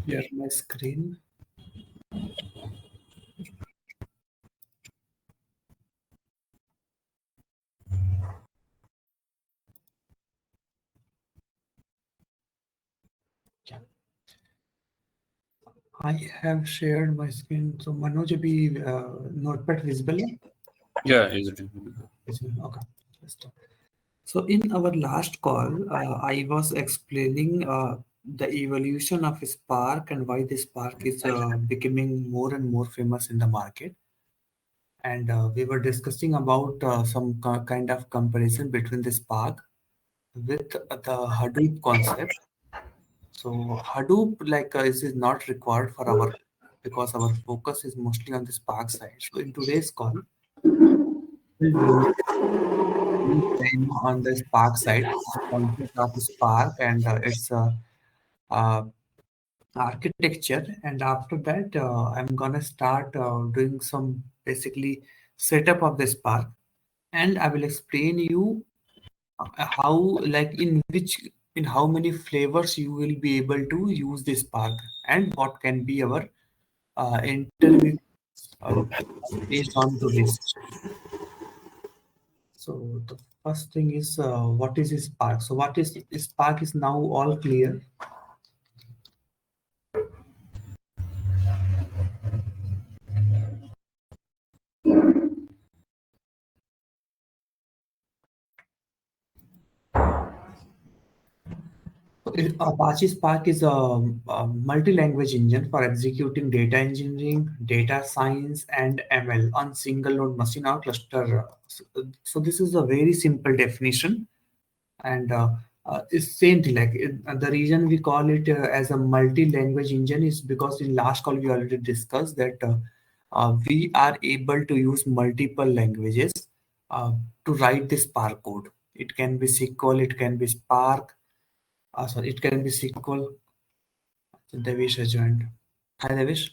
Share my screen. Yeah. I have shared my screen. So Manoj, abhi notepad visible hai? Yeah, is it? Okay. Let's start. So in our last call, I was explaining the evolution of Spark and why the Spark is becoming more and more famous in the market. And we were discussing about some kind of comparison between the Spark with the Hadoop concept. So Hadoop, like, is not required for our because our focus is mostly on the Spark side. So in today's call, we'll time on the Spark side, the concept of Spark and its uh, architecture. And after that, I'm gonna start doing some basically setup of the Spark, and I will explain you how, like, in how many flavors you will be able to use this Spark, and what can be our interview uh, based on today's session. So the first thing is what is Spark? So what is Spark is now all clear. Apache Spark is a multi-language engine for executing data engineering, data science, and ML on single node machine or cluster. So this is a very simple definition, and it's same thing. Like the reason we call it as a multi-language engine is because in last call we already discussed that we are able to use multiple languages uh, to write this Spark code. It can be SQL, it can be Spark. Sorry, it can be SQL. Devish has joined. Hi, Devish.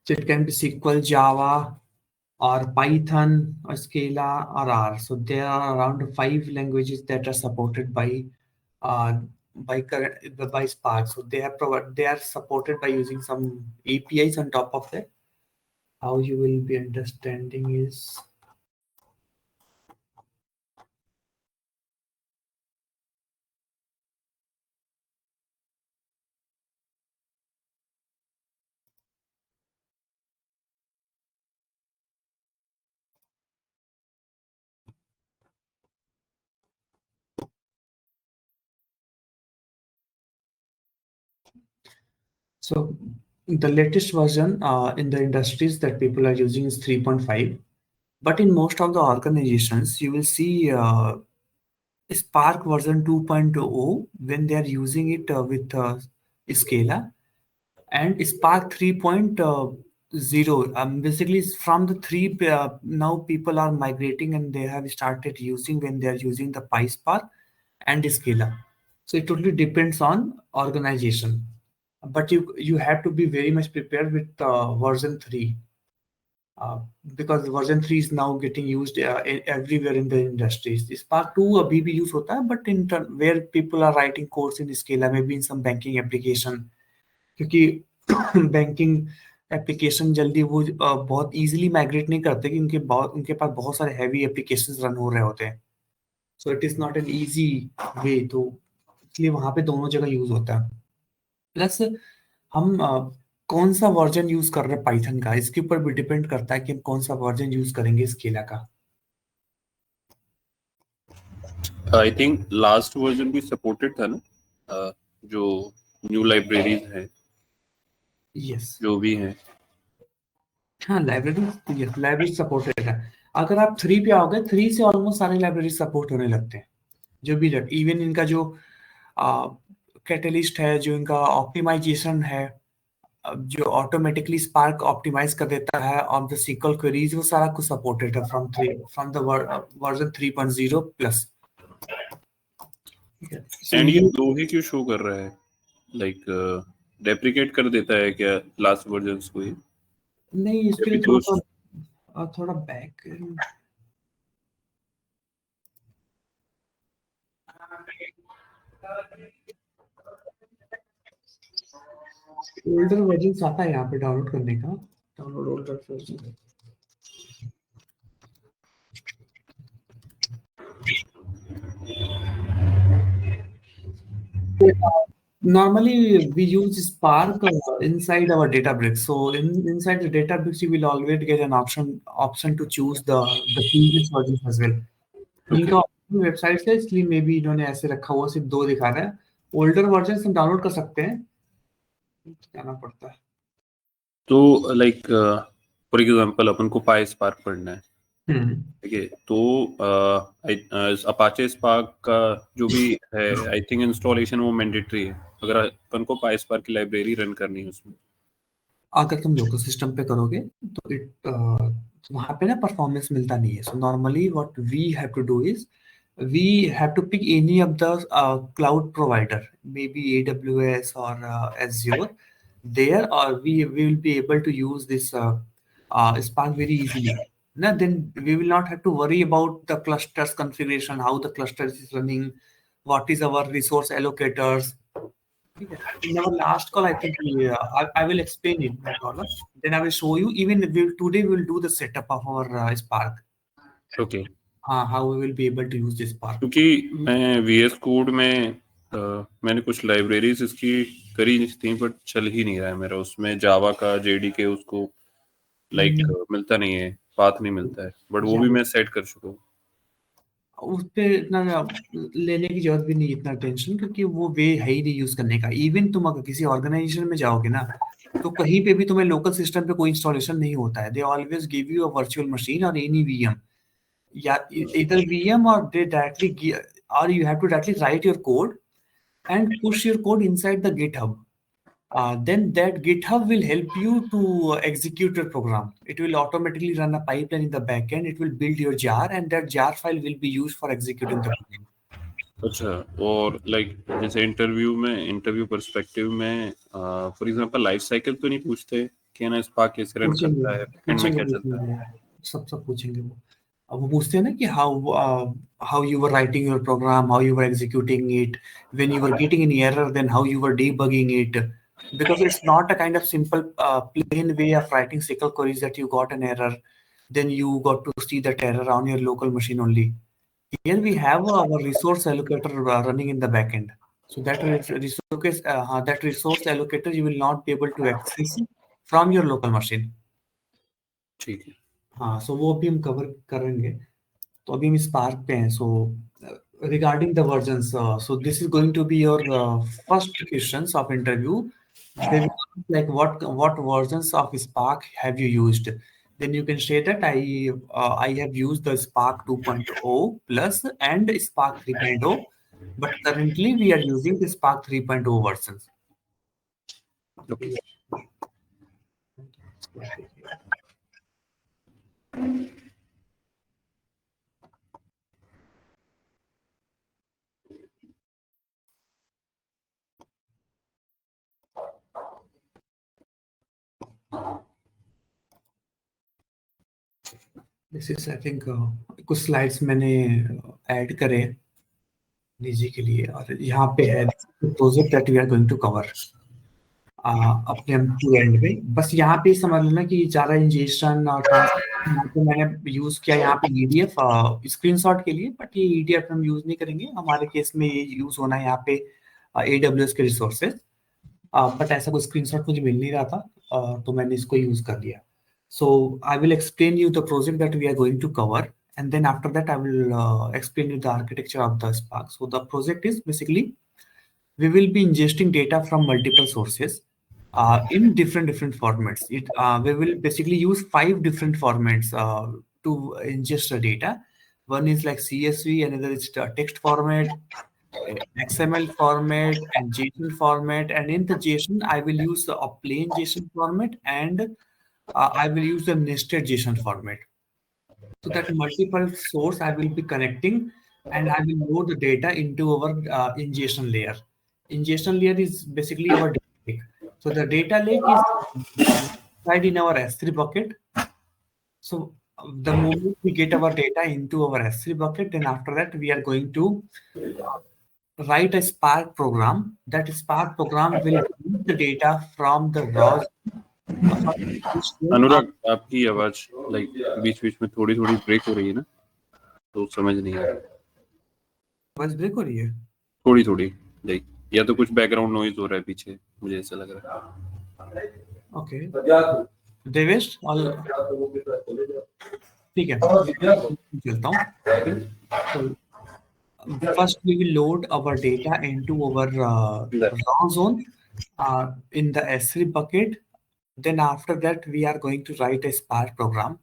So it can be SQL, Java, or Python, or Scala, or R. So there are around 5 languages that are supported uh, by Spark. So they are supported by using some APIs on top of that. How you will be understanding is so the latest version in the industries that people are using is 3.5. But in most of the organizations, you will see Spark version 2.0 when they are using it with Scala, and Spark 3.0. Basically, from the three, now people are migrating and they have started using when they are using the PySpark and Scala. So it totally depends on organization. But you have to be very much prepared with version 3 uh, because version 3 is now getting used everywhere in the industries. Spark 2 अभी भी use होता है, but in where people are writing codes in Scala, maybe in some banking application, क्योंकि banking application जल्दी वो बहुत easily migrate नहीं करते कि उनके पास बहुत सारे हैवी एप्लीकेशंस रन हो रहे होते हैं. So it is not an easy way, तो इसलिए वहां पे दोनों जगह यूज होता है. प्लस हम कौन सा वर्जन यूज कर रहे हैं पाइथन का, इसके ऊपर भी डिपेंड करता है कि हम कौन सा वर्जन यूज करेंगे स्केला का. आई थिंक लास्ट वर्जन भी सपोर्टेड था ना, जो न्यू लाइब्रेरीज हैं यस, जो भी हैं. हाँ लाइब्रेरी, यस लाइब्रेरी सपोर्टेड है. अगर आप 3 पे आओगे, 3 से ऑलमोस्ट सारे लाइब्रेरी सपोर्ट होने लगते हैं. जो भी इवन इनका जो कैटलिस्ट है, जो इनका ऑप्टिमाइजेशन है, जो ऑटोमेटिकली स्पार्क ऑप्टिमाइज कर देता है ऑन द सीक्वल क्वेरीज, वो सारा कुछ सपोर्टेड है from the version 3.0 plus. So and ये ये 2 ही क्यों शो कर रहा है? लाइक डेप्रिकेट कर देता है क्या लास्ट वर्जन्स को? ये नहीं, इसके लिए जो थोड़ा बैक. ओल्डर वर्जन आता है यहाँ पे डाउनलोड करने का, download older version. Normally, we use Spark inside our Databricks. So inside the Databricks, you will always get an option to choose the previous versions as well. इनका website से इसलिए may be इन्होंने ऐसे रखा हुआ, सिर्फ 2 दिखा रहा है। ओल्डर वर्जन हम डाउनलोड कर सकते हैं, जाना पड़ता है। तो लाइक फॉर एग्जांपल अपन को पाई स्पार्क पढ़ना है, ठीक है, तो अपाचे स्पार्क का जो भी है, आई थिंक इंस्टॉलेशन वो मैंडेटरी है अगर अपन को पाई स्पार्क की लाइब्रेरी रन करनी है उसमें। अगर तुम लोकल सिस्टम पे करोगे तो वहाँ पे ना परफॉर्मेंस मिलता नहीं है। So normally what we have to do is we have to pick any of the cloud provider, maybe AWS or Azure. There, or we will be able to use this Spark very easily. Now, then we will not have to worry about the clusters configuration, how the cluster is running, what is our resource allocators. In our last call, I think I will explain it, no problem. Then I will show you. Even today we will do the setup of our Spark. Okay. How we will be able to use this Spark. क्योंकि मैं VS code में मैंने कुछ libraries इसकी करी थी, but चल ही नहीं रहा है मेरा उसमें। जावा का JDK उसको लाइक मिलता नहीं है, पाथ नहीं मिलता है, बट वो भी मैं सेट कर चुका हूँ। उस पे इतना लेने की जरूरत भी नहीं, इतना टेंशन, क्योंकि वो वे है ही नहीं यूज करने का। इवन तुम अगर किसी ऑर्गेनाइजेशन में जाओगे ना, तो कहीं पे भी तुम्हें लोकल सिस्टम पे कोई इंस्टॉलेशन नहीं होता है। They always give you a virtual machine और एनी VM, या इधर VM, और दे डायरेक्टली, और you have to directly write your code and push your code inside the GitHub. Then that GitHub will help you to execute your program. It will automatically run a pipeline in the backend. It will build your jar, and that jar file will be used for executing the program. अच्छा, और like जैसे interview perspective में for example life cycle तो नहीं पूछते कि ना spark कैसे रन करता है, एंड में क्या चलता है? सब पूछेंगे वो। अब वो पूछते हैं ना कि how you were writing your program, how you were executing it, when you were getting an error, then how you were debugging it, because it's not a kind of simple plain way of writing SQL queries that you got an error, then you got to see that error on your local machine only. Here we have our resource allocator running in the backend. So that resource allocator you will not be able to access from your local machine. ठीक है, हाँ, सो वो अभी हम cover करेंगे। तो अभी हम स्पार्क पे हैं। सो regarding the versions, so this is going to be your first questions of interview. They will ask like what versions of Spark have you used? Then you can say that I have used the Spark 2.0 plus and Spark 3.0, but currently we are using the Spark 3.0 versions. okay. This is I think कुछ slides मैंने add करे निजी के लिए, और यहाँ पे है project that we are going to cover अपने एंड में। बस यहाँ पे समझ लेना कि ज़्यादा इंजेक्शन और तो मैंने यूज किया यहाँ पे EDF स्क्रीनशॉट के लिए, बट ये EDF हम यूज नहीं करेंगे। हमारे केस में ये यूज होना है यहाँ पे AWS के रिसोर्सेज, बट ऐसा कोई स्क्रीनशॉट मुझे मिल नहीं रहा था, तो मैंने इसको यूज कर लिया। So I will explain you the project that we are going to cover, and then after that I will explain you the architecture of the Spark. So the project is basically we will be ingesting data from multiple sources in different formats. We will basically use 5 different formats to ingest the data. One is like CSV, another is text format, XML format, and JSON format. And in the JSON, I will use a plain JSON format, and I will use the nested JSON format. So that multiple source I will be connecting, and I will load the data into our ingestion layer. Ingestion layer is basically our data lake. So the data lake is right in our S3 bucket. So the moment we get our data into our S3 bucket, then after that we are going to write a Spark program. That Spark program will read the data from the raw. अनुराग, आपकी आवाज बीच बीच में थोड़ी थोड़ी break हो रही है ना, तो समझ नहीं आ रहा। आवाज ब्रेक हो रही है थोड़ी थोड़ी, या तो कुछ बैकग्राउंड नॉइज हो रहा है पीछे, मुझे ऐसा लग रहा है। ओके देवेश, ठीक है, चलता हूँ। First, we will load our data into our raw zone in the S3 bucket. Then after that, we are going to write a Spark program.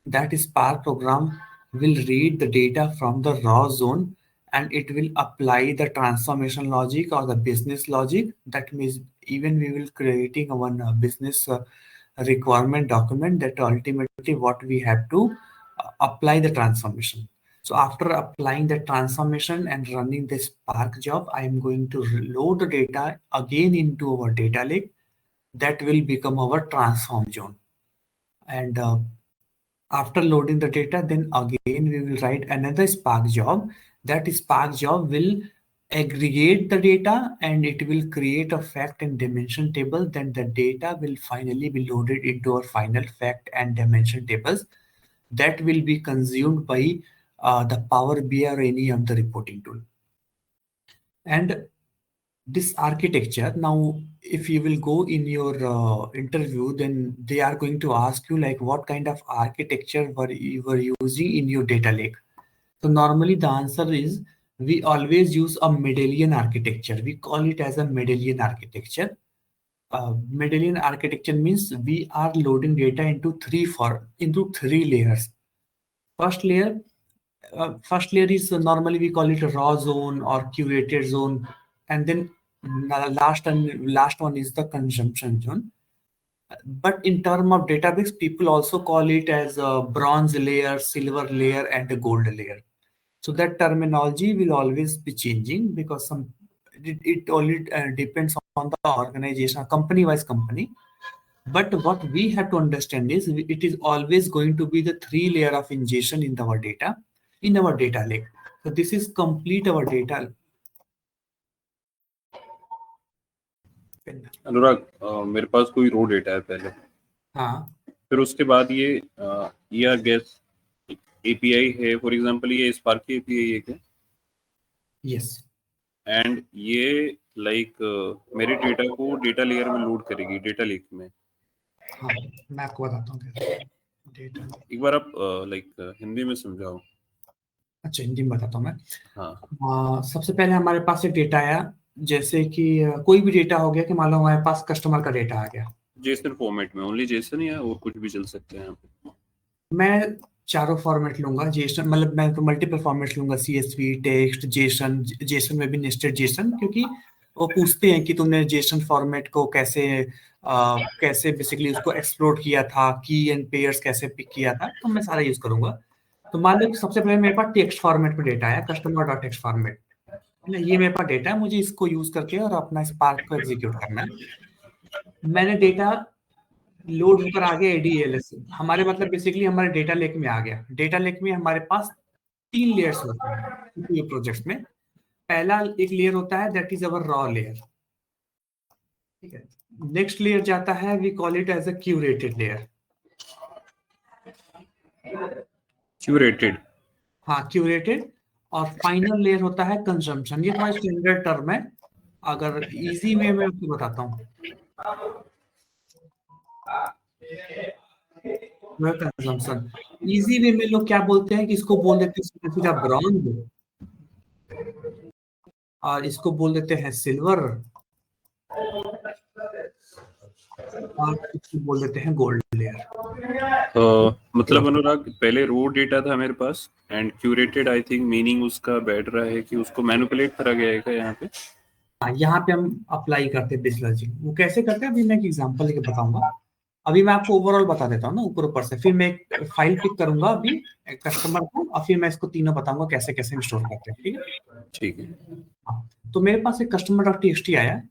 That Spark program will read the data from the raw zone and it will apply the transformation logic or the business logic. That means even we will creating one business requirement document that ultimately what we have to apply the transformation. So after applying the transformation and running the Spark job, I am going to load the data again into our data lake. That will become our transform zone. And after loading the data, then again we will write another Spark job. That Spark job will aggregate the data and it will create a fact and dimension table. Then the data will finally be loaded into our final fact and dimension tables that will be consumed by the Power BI or any of the reporting tool. And this architecture, now if you will go in your interview, then they are going to ask you like what kind of architecture you were using in your data lake. So normally the answer is we always use a medallion architecture. We call it as a medallion architecture. Medallion architecture means we are loading data into three layers. First layer is normally we call it a raw zone or curated zone, and then last one is the consumption zone. But in term of Databricks, people also call it as a bronze layer, silver layer, and a gold layer. So that terminology will always be changing because it only depends on the organization, company-wise company. But what we have to understand is it is always going to be the 3 layer of ingestion in our data lake. So this is complete our data. अनुराग, मेरे पास कोई रो data है पहले, हाँ, फिर उसके बाद ये guess API है, फॉर एग्जांपल ये स्पार्क की एपीआई है क्या? यस। एंड ये मेरे डेटा को डेटा लेयर में लोड करेगी, डेटा लेक में। हाँ, मैं आपको बताता हूँ कैसे। डेटा एक बार आप हिंदी में समझाओ। अच्छा, हिंदी में बताता हूँ मैं। हाँ। सबसे पहले हमारे पास एक डेटा आया, जैसे कि कोई भी डेटा हो गया कि मान लो हमारे पास कस्टमर का डेटा आ गया जेसन फॉर्मेट में, ओनली जेसन या और कुछ भी चल सकते हैं? मैं चारों फॉर्मेट लूंगा, जेसन मतलब मैं तो मल्टीपल फॉर्मेट लूंगा, सीएसवी, टेक्स्ट, जेसन में भी नेस्टेड जेसन, क्योंकि वो पूछते हैं कि तुमने जेसन फॉर्मेट को कैसे बेसिकली उसको एक्सप्लोर किया था, की एंड पेयर्स कैसे पिक किया था, तो मैं सारा यूज करूंगा। तो मान लो सबसे पहले मेरे पास टेक्स्ट फॉर्मेट में डेटा आया, कस्टमर डॉट टेक्स्ट फॉर्मेट, ये मेरे पास डेटा है, मुझे इसको यूज करके और अपना स्पार्क को एग्जीक्यूट करना है। मैंने डेटा लोड होकर आ गया एडीएलएस, हमारे मतलब बेसिकली हमारे डेटा लेक में आ गया। डेटा लेक में हमारे पास 3 लेयर्स होते हैं ये प्रोजेक्ट्स में। पहला एक लेयर होता है that is our raw layer, ठीक है। नेक्स्ट लेयर जाता है, we call it as a curated layer. Curated, हाँ, क्यूरेटेड। और फाइनल लेयर होता है कंजम्पशन। ये थोड़ा स्टैंडर्ड टर्म है, अगर इजी वे में आपको बताता हूँ। कंजम्पशन इजी वे में लोग क्या बोलते हैं कि इसको बोल देते हैं सीधा ब्रॉन्ज, और इसको बोल देते हैं सिल्वर, और इसको बोल देते हैं गोल्ड लेयर। मतलब अनुराग, पहले रो डेटा था मेरे पास and curated, I think meaning उसका बैठ रहा है कि उसको मैनिपुलेट करा गया है क्या यहाँ पे? यहाँ पे हम अप्लाई करते हैं बिजनेस लॉजिक। वो कैसे करते हैं अभी मैं एक एग्जांपल लेके बताऊंगा। अभी मैं आपको ओवरऑल बता देता हूँ ना ऊपर से, फिर मैं एक फाइल पिक करूंगा अभी कस्टमर को, और फिर मैं इसको तीनों बताऊंगा कैसे कैसे इंस्टॉल करते हैं, ठीक है? ठीक है। हाँ, तो मेरे पास एक कस्टमर डॉट टीएक्सटी आया,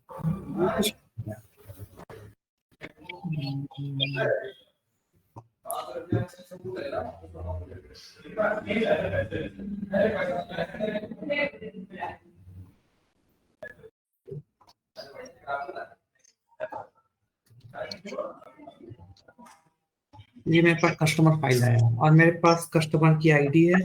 ये मेरे पास कस्टमर फाइल है और मेरे पास कस्टमर की आईडी है।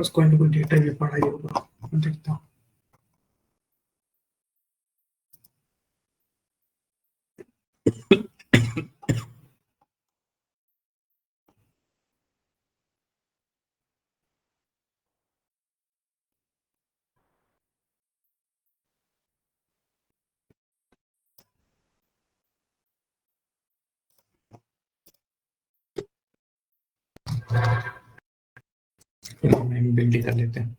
कोई ना कोई डेटा भी पड़ा ही होगा, देखता हूँ। बिल्ड कर लेते हैं।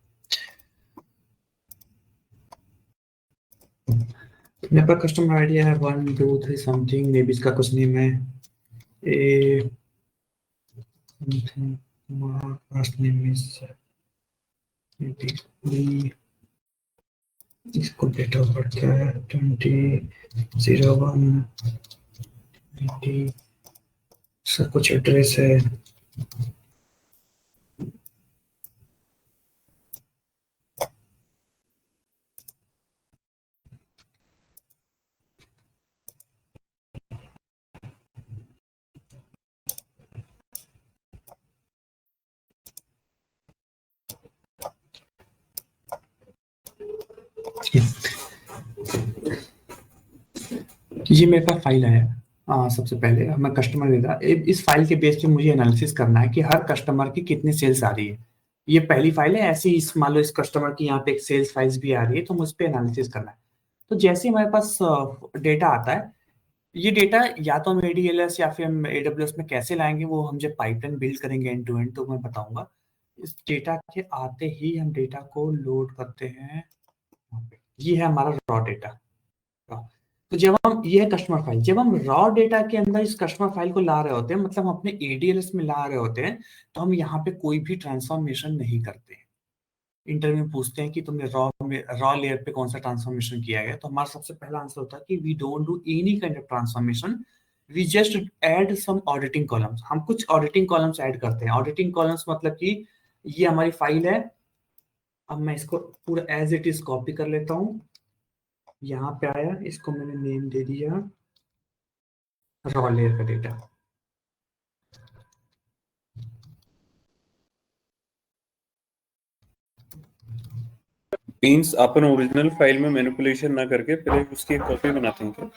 मेरे पास कस्टमर आईडी है 1 2 3 समथिंग, मे बी इसका कुछ नेम है ए समथिंग, फर्स्ट नेम इज इसको डेट ऑफ बर्थ क्या है 2001 90, सब कुछ एड्रेस है। ये मेरे पास फाइल है। सबसे पहले मैं कस्टमर देता, इस फाइल के बेस पे मुझे एनालिसिस करना है कि हर कस्टमर की कितनी सेल्स आ रही है। ये पहली फाइल है ऐसी, इस मान लो इस कस्टमर की यहाँ पे एक सेल्स फाइल्स भी आ रही है, तो मुझ पे एनालिसिस करना है। तो जैसे हमारे पास डेटा आता है, ये डेटा या तो हम ADLS या फिर हम AWS में कैसे लाएंगे, वो हम जब पाइपलाइन बिल्ड करेंगे एंड टू एंड तो मैं बताऊंगा। इस डेटा के आते ही हम डेटा को लोड करते हैं। ये है हमारा रॉ डेटा। तो जब हम, ये है कस्टमर फाइल, जब हम रॉ डेटा के अंदर इस कस्टमर फाइल को ला रहे होते हैं, मतलब हम अपने ADLS में ला रहे होते हैं, तो हम यहाँ पे कोई भी ट्रांसफॉर्मेशन नहीं करते हैं। इंटरव्यू में पूछते हैं कि तुमने रॉ लेयर पे कौन सा ट्रांसफॉर्मेशन किया है, तो हमारा सबसे पहला आंसर होता है कि we don't do any kind of transformation, we just add some auditing columns. हम कुछ ऑडिटिंग कॉलम्स ऐड करते हैं। ऑडिटिंग कॉलम्स मतलब कि ये हमारी फाइल है। अब मैं इसको पूरा एज इट इज कॉपी कर लेता हूँ। यहाँ पे आया, इसको मैंने नेम दे दिया रॉ लेयर का डेटा। मींस अपन ओरिजिनल फाइल में मैनिपुलेशन ना करके पहले उसकी एक कॉपी बनाते हैं क्या?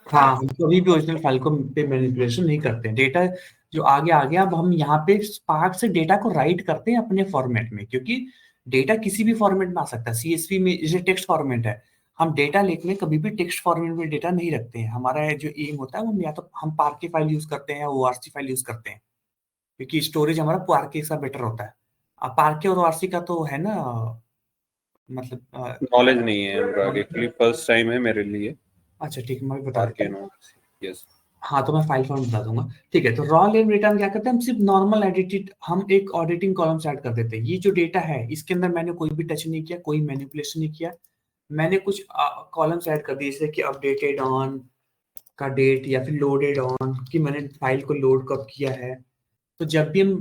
हाँ, हम कभी भी ओरिजिनल फाइल को पे मैनिपुलेशन नहीं करते। डेटा जो आगे आ गया, अब हम यहाँ पे स्पार्क से डेटा को राइट करते हैं अपने फॉर्मेट में, क्योंकि डेटा किसी भी फॉर्मेट में आ सकता है। CSV में जैसे टेक्स्ट फॉर्मेट है, हम डेटा लेक में कभी भी टेक्स्ट फॉर्मेट में डेटा नहीं रखते हैं। हमारा जो एम होता है वो, या तो हम पार्क की फाइल यूज करते हैं या ORC फाइल यूज करते हैं, क्योंकि स्टोरेज हमारा पार्क के साथ बेटर होता है। अब पार्क के और ORC का तो है ना, मतलब नॉलेज नहीं है हमरा, एक्चुअली फर्स्ट टाइम है मेरे लिए। अच्छा ठीक है, मैं बता देता हूँ। यस। हाँ, तो मैं फाइल फॉर्म बता दूंगा। ठीक है, तो रॉ लेयर डेटा में क्या करते हैं, हम सिर्फ नॉर्मल एडिटेड, हम एक ऑडिटिंग कॉलम्स ऐड कर देते हैं। ये जो डेटा है इसके अंदर मैंने कोई भी टच नहीं किया, कोई मैनिपुलेशन नहीं किया। मैंने कुछ कॉलम्स ऐड कर दिए, जैसे कि अपडेटेड ऑन का डेट या फिर लोडेड ऑन, कि मैंने फाइल को लोड कब किया है। तो जब भी हम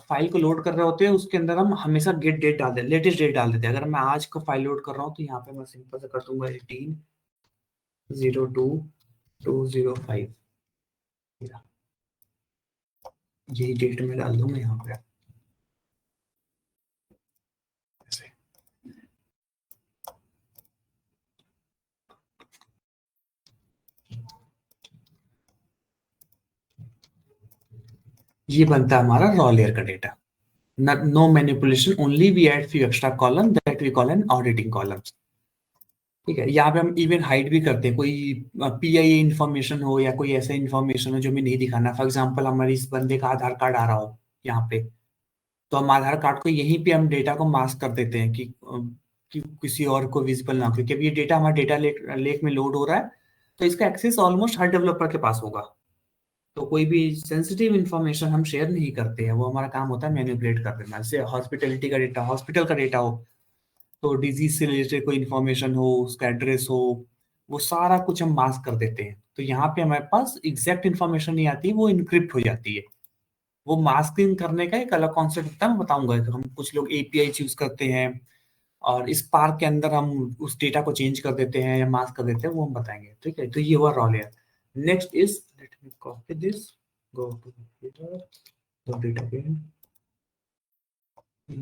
फाइल को लोड कर रहे होते हैं, उसके अंदर हम हमेशा गेट डेट डाल देते, लेटेस्ट डेट डाल देते हैं। अगर मैं आज को फाइल लोड कर रहा हूँ, तो यहाँ पे मैं सिंपल से कर दूंगा 18/02/2005। यही डेट में डाल दूंगा यहाँ पे ऐसे। ये बनता है हमारा रॉ लेयर का data. No manipulation, only we add few extra column that we call an auditing columns. ठीक है, यहाँ पे हम इवन हाइड भी करते हैं। कोई PIA इन्फॉर्मेशन हो या कोई ऐसा इन्फॉर्मेशन हो जो हमें नहीं दिखाना। फॉर एग्जाम्पल, हमारे इस बंदे का आधार कार्ड आ रहा हो यहाँ पे, तो हम आधार कार्ड को यहीं पे हम डेटा को मास्क कर देते हैं कि किसी और को विजिबल ना हो, क्योंकि अब ये डेटा हमारे डेटा लेक में लोड हो रहा है, तो इसका एक्सेस ऑलमोस्ट हर डेवलपर के पास होगा। तो कोई भी सेंसिटिव इंफॉर्मेशन हम शेयर नहीं करते हैं, वो हमारा काम होता है मैनिपुलेट कर देना। जैसे हॉस्पिटैलिटी का डेटा, हॉस्पिटल का डेटा हो, तो डिजीज से रिलेटेड कोई इन्फॉर्मेशन हो, उसका एड्रेस हो, वो सारा कुछ हम मास्क कर देते हैं। तो यहाँ पे हमारे पास एग्जैक्ट इन्फॉर्मेशन नहीं आती, वो इनक्रिप्ट हो जाती है। वो मास्किंग करने का एक अलग कॉन्सेप्ट होता है, मैं बताऊंगा। हम कुछ लोग एपीआई यूज करते हैं और इस पार्क के अंदर हम उस डेटा को चेंज कर देते हैं या मास्क कर देते हैं, वो हम बताएंगे। ठीक है, तो ये हुआ raw layer. Next is, let me copy this, go to computer, तो डेटा पे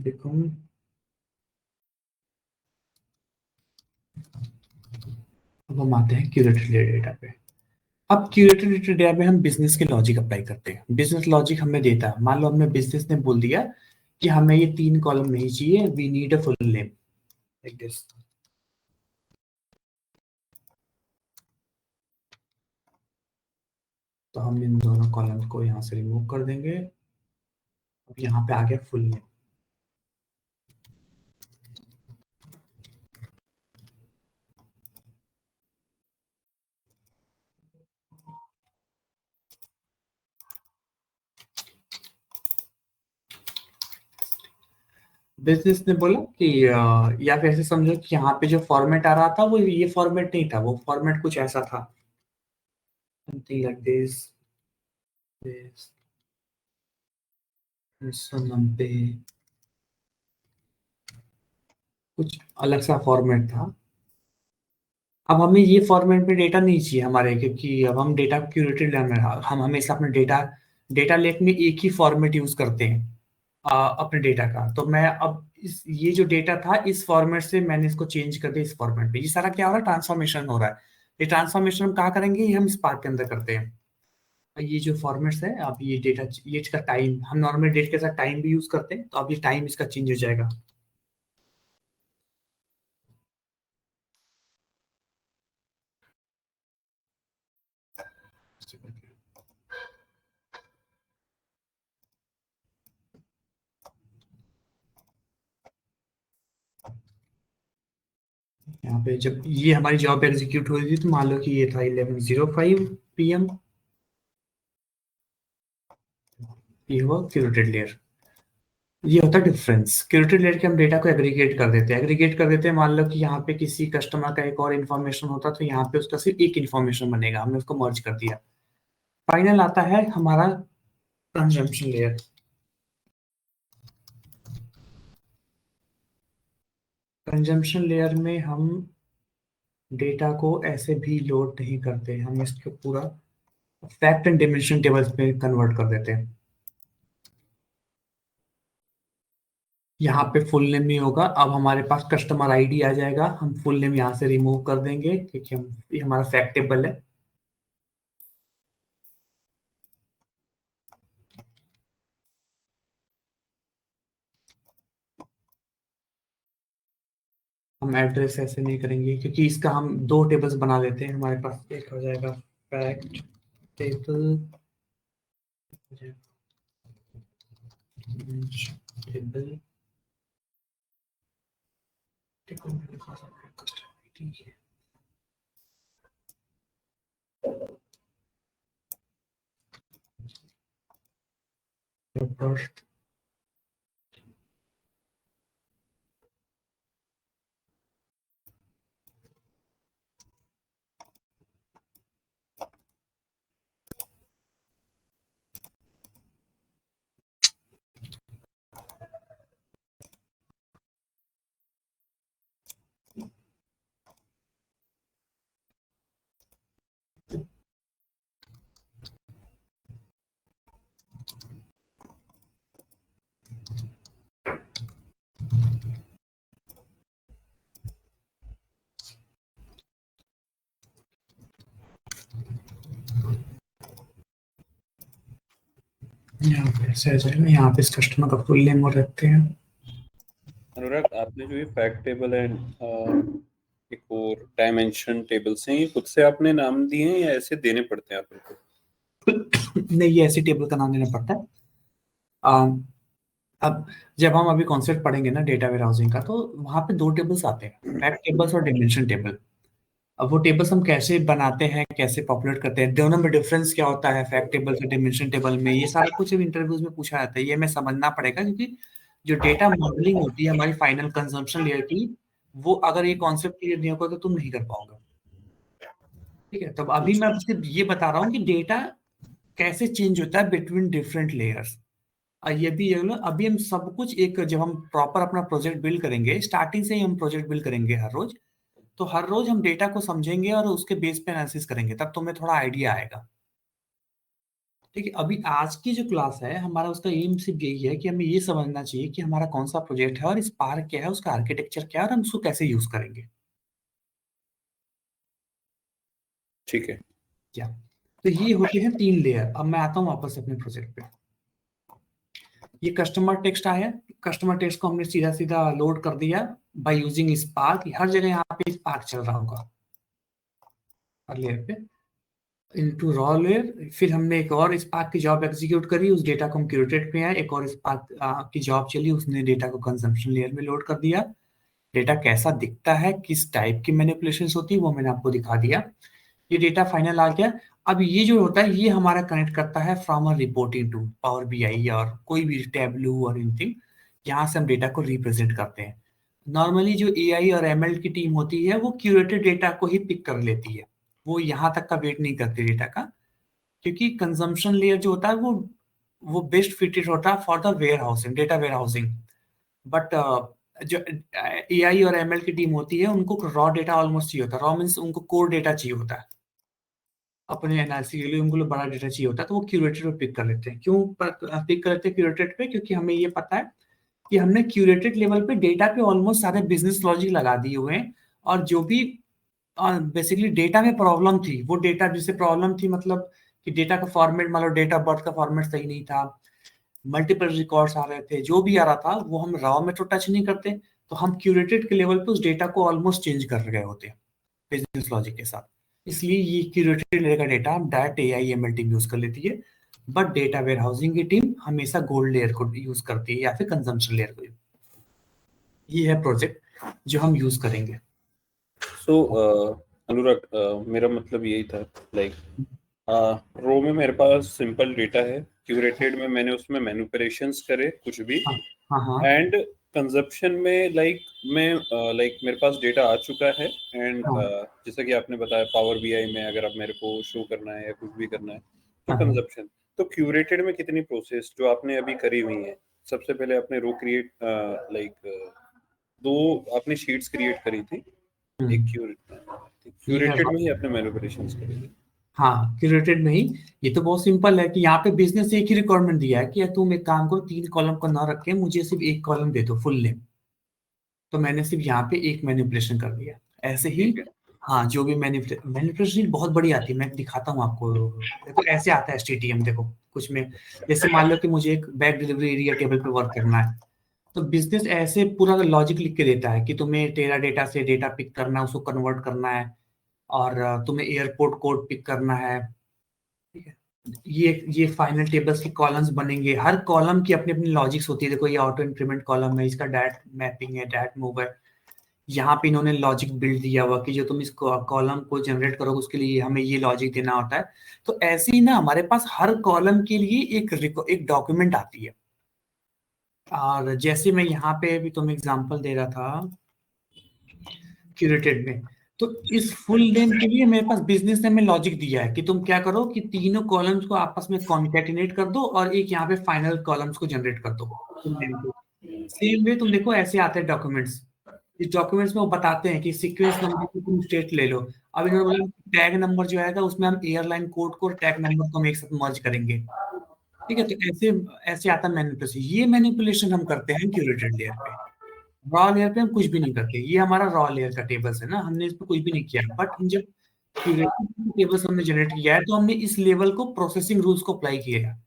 देखो, अब हम आते हैं क्यूरेटेड डेटा पे। अब क्यूरेटेड डेटा में हम बिजनेस के लॉजिक अप्लाई करते हैं। बिजनेस लॉजिक हमें देता है, मान लो हमने बिजनेस ने बोल दिया कि हमें ये 3 कॉलम नहीं चाहिए, we need a full name like this. तो हम इन दोनों कॉलम्स को यहाँ से रिमूव कर देंगे। अब यहाँ पे आ गया फुल नेम। बिजनेस ने बोला कि या फिर ऐसे समझो कि यहाँ पे जो फॉर्मेट आ रहा था वो ये फॉर्मेट नहीं था, वो फॉर्मेट कुछ ऐसा था, समथिंग लाइक दिस, दिस 1990, कुछ अलग सा फॉर्मेट था। अब हमें ये फॉर्मेट में डेटा नहीं चाहिए हमारे, क्योंकि अब हम डेटा क्यूरेटेड, हम हमेशा अपने डेटा डेटा लेक में एक ही फॉर्मेट यूज करते हैं अपने डेटा का। तो मैं अब ये जो डेटा था इस फॉर्मेट से मैंने इसको चेंज कर दिया इस फॉर्मेट पे। ये सारा क्या हो रहा है, ट्रांसफॉर्मेशन हो रहा है। ये ट्रांसफॉर्मेशन हम कहाँ करेंगे, ये हम स्पार्क के अंदर करते हैं। ये जो फॉर्मेट्स है, अब ये डेटा, ये इसका टाइम, हम नॉर्मल डेट के साथ टाइम भी यूज करते हैं, तो अब ये टाइम इसका चेंज हो जाएगा। यहाँ पे जब ये हमारी जॉब एग्जीक्यूट हो रही थी, तो मान लो कि ये था 11:05 PM, ये हुआ क्यूरेटेड लेयर। ये होता है डिफरेंस। क्यूरेटेड लेयर के हम डेटा को एग्रीगेट कर देते हैं, मान लो कि यहाँ पे किसी कस्टमर का एक और इन्फॉर्मेशन होता, तो यहाँ पे उसका सिर्फ एक इन्फॉर्मेशन बनेगा, हमने उसको मर्ज कर दिया। फाइनल आता है हमारा कंजम्पशन लेयर। कंजम्पशन लेयर में हम डेटा को ऐसे भी लोड नहीं करते, हम इसको पूरा फैक्ट एंड डिमेंशन टेबल्स में कन्वर्ट कर देते हैं। यहाँ पे फुल नेम नहीं होगा, अब हमारे पास कस्टमर आईडी आ जाएगा, हम फुल नेम यहाँ से रिमूव कर देंगे क्योंकि हम, ये हमारा फैक्ट टेबल है। हम एड्रेस ऐसे नहीं करेंगे, क्योंकि इसका हम 2 टेबल्स बना लेते हैं। हमारे पास एक हो जाएगा फैक्ट टेबल, टेबल, यहाँ पे ऐसे आ जाएगा। यहाँ पे इस कस्टमर का फुल नेम और रखते हैं। अनुराग, आपने जो ये फैक्ट टेबल एंड एक और डायमेंशन टेबल्स हैं, ये खुद से आपने नाम दिए हैं या ऐसे देने पड़ते हैं आपको? नहीं, ये ऐसी टेबल का नाम देना पड़ता है। अब जब हम अभी कॉन्सेप्ट पढ़ेंगे ना डेटा वेयर हाउसिंग का, तो वहां पे 2 टेबल्स आते हैं, फैक्ट टेबल्स और डायमेंशन टेबल। अब वो टेबल्स हम कैसे बनाते हैं, कैसे पॉपुलेट करते हैं, दोनों में डिफरेंस क्या होता है फैक्ट टेबल से डिमेंशन टेबल में, ये सारा कुछ इंटरव्यूज में पूछा जाता है। ये हमें समझना पड़ेगा क्योंकि जो डेटा मॉडलिंग होती है हमारी फाइनल कंजम्पशन लेयर की, वो अगर ये कॉन्सेप्ट क्लियर नहीं होगा तो तुम नहीं कर पाओगे। ठीक है, तो अभी मैं सिर्फ ये बता रहा हूँ कि डेटा कैसे चेंज होता है बिटवीन डिफरेंट लेयर्स। ये भी ये लो, अभी हम सब कुछ एक, जब हम प्रॉपर अपना प्रोजेक्ट बिल्ड करेंगे, स्टार्टिंग से ही हम प्रोजेक्ट बिल्ड करेंगे हर रोज, तो हर रोज हम डेटा को समझेंगे और उसके बेस पे एनालिसिस करेंगे, तब तुम्हें थोड़ा आइडिया आएगा। ठीक है, अभी आज की जो क्लास है हमारा, उसका एम सिर्फ यही है कि हमें ये समझना चाहिए कि हमारा कौन सा प्रोजेक्ट है और स्पार्क क्या है, उसका आर्किटेक्चर क्या है और हम उसको कैसे यूज करेंगे। ठीक है। क्या, तो ये होते हैं 3 लेयर। अब मैं आता हूँ वापस अपने प्रोजेक्ट पे। ये कस्टमर टेक्स्ट आया, कस्टमर टेक्स्ट को हमने सीधा सीधा लोड कर दिया बाय यूजिंग स्पार्क। हर जगह यहाँ पे स्पार्क चल रहा होगा हर लेयर पे, इनटू रॉ लेयर। फिर हमने एक और स्पार्क की जॉब एग्जीक्यूट करी, उस डेटा को हम क्यूरेटेड पे आए, एक और स्पार्क की जॉब चली, उसने डेटा को कंजम्पशन लेयर में लोड कर दिया। डेटा कैसा दिखता है, किस टाइप की मैनिपुलेशन होती है, वो मैंने आपको दिखा दिया। ये डेटा फाइनल आ गया। अब ये जो होता है ये हमारा कनेक्ट करता है from a reporting tool, power BI और कोई भी टैबलू और एनीथिंग, यहाँ से हम डेटा को रिप्रेजेंट करते हैं। नॉर्मली जो एआई और एमएल की टीम होती है वो क्यूरेटेड डेटा को ही पिक कर लेती है, वो यहाँ तक का वेट नहीं करती डेटा का, क्योंकि कंजम्पशन लेयर जो होता है वो बेस्ट फिटेड होता है for the warehousing, data warehousing. But जो एआई और एमएल की टीम होती है उनको रॉ डेटा ऑलमोस्ट चाहिए होता है। रॉ मीन्स उनको कोर डेटा चाहिए होता है अपने एनालिसिस के लिए, उनको बड़ा डेटा चाहिए होता है, तो वो क्यूरेटेड पे पिक कर लेते हैं। क्यों पिक कर लेते हैं क्यूरेटेड पे? क्योंकि हमें ये पता है कि हमने क्यूरेटेड लेवल पे डेटा पे ऑलमोस्ट सारे बिजनेस लॉजिक लगा दिए हुए हैं, और जो भी बेसिकली डेटा में प्रॉब्लम थी, वो डेटा जिससे प्रॉब्लम थी मतलब कि डेटा का फॉर्मेट, मान लो डेट ऑफ बर्थ का फॉर्मेट सही नहीं था, मल्टीपल रिकॉर्ड्स आ रहे थे, जो भी आ रहा था वो हम रॉ में तो टच नहीं करते, तो हम क्यूरेटेड के लेवल पे उस डेटा को ऑलमोस्ट चेंज कर रहे होते हैं बिजनेस लॉजिक के साथ। इसलिए ये क्यूरेटेड लेयर का डेटा हम direct AI ML team use कर लेती है, बट डेटा वेयर हाउसिंग की टीम हमेशा गोल्ड लेयर को यूज करती है या फिर कंजम्पशन लेयर को। ये है प्रोजेक्ट जो हम यूज करेंगे। सो अनुराग, मेरा मतलब यही था, लाइक रो में मेरे पास सिंपल डेटा है, क्यूरेटेड में मैंने उसमें मैनिपुलेशंस करे कुछ भी, हाँ हाँ हाँ एंड कंजप्शन में मैं मेरे पास डेटा आ चुका है, एंड हाँ जैसा कि आपने बताया पावर बीआई में अगर आप मेरे को शो करना है या कुछ भी करना है तो हाँ हाँ। कंजप्शन। तो क्यूरेटेड में कितनी प्रोसेस जो आपने अभी करी हुई है? सबसे पहले आपने रो क्रिएट, दो आपने शीट्स क्रिएट करी थी, एक ये है, क्यूरेटेड में ही आपने मैनिपुलेशंस करी थी। हाँ क्यूरेटेड में ही। ये तो बहुत सिंपल है कि यहाँ पे बिजनेस एक ही रिक्वायरमेंट दिया है कि यार तुम एक काम करो, 3 कॉलम को ना रख के मुझे सिर्फ एक कॉलम दे दो फुल नेम, तो मैंने सिर्फ यहाँ पे एक मैनिपुलेशन कर दिया ऐसे ही। ठीक है। हाँ, जो भी मैनिपुलेशन बहुत बड़ी आती है, मैं दिखाता हूँ आपको। देखो ऐसे आता है एसटीटीएम, देखो कुछ में, जैसे मान लो कि मुझे एक बैग डिलीवरी एरिया टेबल पे वर्क करना है, तो बिजनेस ऐसे पूरा लॉजिक लिख के देता है कि तुम्हें टेरा डेटा से डेटा पिक करना है, उसको कन्वर्ट करना है, और तुम्हें एयरपोर्ट कोड पिक करना है। ठीक है, ये फाइनल टेबल्स के कॉलम्स बनेंगे, हर कॉलम की अपनी अपनी लॉजिक्स होती है। देखो ये ऑटो इंक्रीमेंट कॉलम है, इसका डायरेक्ट मैपिंग है, डायरेक्ट मूव है। यहाँ पे इन्होंने लॉजिक बिल्ड दिया हुआ कि जो तुम इस कॉलम को जनरेट करोगे उसके लिए हमें ये लॉजिक देना होता है। तो ऐसे ही ना हमारे पास हर कॉलम के लिए एक डॉक्यूमेंट आती है। और जैसे मैं यहाँ पे भी तुम्हें एग्जांपल दे रहा था क्यूरेटेड में, तो इस फुल नेम के लिए मेरे पास बिजनेस नेम में लॉजिक दिया है कि तुम क्या करो कि तीनों कॉलम्स को आपस में कॉन्कैटिनेट कर दो और एक यहाँ पे फाइनल कॉलम्स को जनरेट कर दो फुल नेम को। सेम वे तुम देखो ऐसे आते हैं डॉक्यूमेंट्स, इस डॉक्यूमेंट्स में वो बताते हैं कि सीक्वेंस नंबर की तुम स्टेट ले लो। अब इन्होंने बोला टैग नंबर जो आएगा उसमें हम एयरलाइन कोड को टैग नंबर को हम एक साथ मर्ज करेंगे। ठीक है, तो ऐसे ऐसे आता है मैनिपुलेशन। ये मैनिपुलेशन हम करते हैं क्यूरेटेड लेयर पे। रॉ लेयर पे हम कुछ भी नहीं करते, ये हमारा रॉ लेयर का टेबल्स है ना, हमने इस पे कुछ भी नहीं किया। बट हम जब क्यूरेटेड टेबल्स हमने जनरेट किया है तो हमने इस लेवल को प्रोसेसिंग रूल्स को अप्लाई किया है।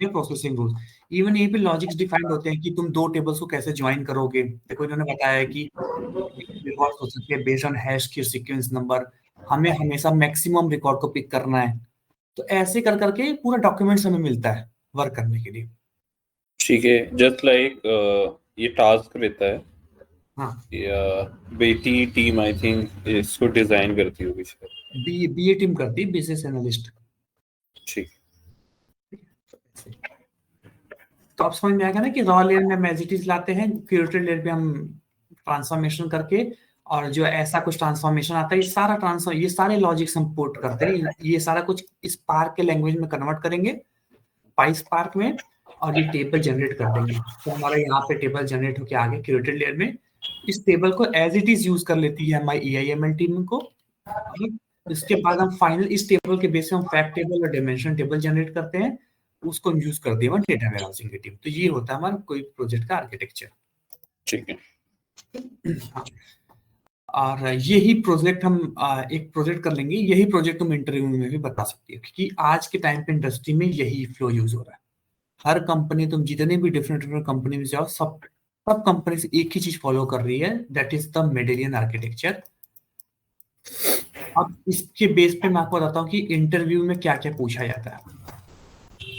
प्रोसेसिंग रूल्स, इवन यहीं पे लॉजिक्स डिफाइंड होते हैं कि तुम दो टेबल्स को कैसे ज्वाइन करोगे। देखो इन्होंने बताया है कि रिकॉर्ड हो सकते हैं बेस्ड ऑन हैश की सीक्वेंस नंबर, हमें हमेशा मैक्सिमम रिकॉर्ड को पिक करना है। तो ऐसे कर करके पूरा डॉक्यूमेंट्स हमें मिलता है वर्क करने के लिए। ठीक है, जस्ट लाइक ये टास्क रहता है, हाँ, या बेटी टीम आई थिंक इसको डिजाइन करती होगी शायद। बीए टीम करती, बिजनेस एनालिस्ट। ठीक। तो आप समझ में आएगा ना कि रॉ लेयर में हम एज इट इज लाते हैं, क्यूरेटेड लेयर पे हम ट्रांसफॉर्मेशन करके, और जो ऐसा कुछ ट्रांसफॉर्मेशन आता है, ये सारे लॉजिक्स हम पुट करते हैं, ये सारा कुछ स्पार्क के लैंग्वेज में कन्वर्ट करेंगे, पाई स्पार्क में, और ये टेबल जनरेट कर देंगे। तो हमारा यहाँ पे टेबल जनरेट होके आ गया क्यूरेटेड लेयर में। इस टेबल को एज इट इज यूज कर लेती है हमारी EIML टीम को। इसके बाद हम फाइनल इस टेबल के बेस पे हम फैक्ट टेबल और डायमेंशन टेबल जनरेट करते हैं, उसको यूज कर दिया डेटा वेयरहाउसिंग की टीम। तो ये होता है हमारा कोई प्रोजेक्ट का आर्किटेक्चर। ठीक है। हाँ, और यही प्रोजेक्ट हम एक प्रोजेक्ट कर लेंगे, यही प्रोजेक्ट तुम इंटरव्यू में भी बता सकती हो, क्योंकि आज के टाइम पे इंडस्ट्री में यही फ्लो यूज हो रहा है। हर कंपनी, तुम जितने भी डिफरेंट डिफरेंट कंपनी में जाओ, सब सब कंपनी से एक ही चीज फॉलो कर रही है, that is the medallion architecture. अब इसके बेस पे मैं आपको बताता हूँ कि इंटरव्यू में क्या क्या पूछा जाता है।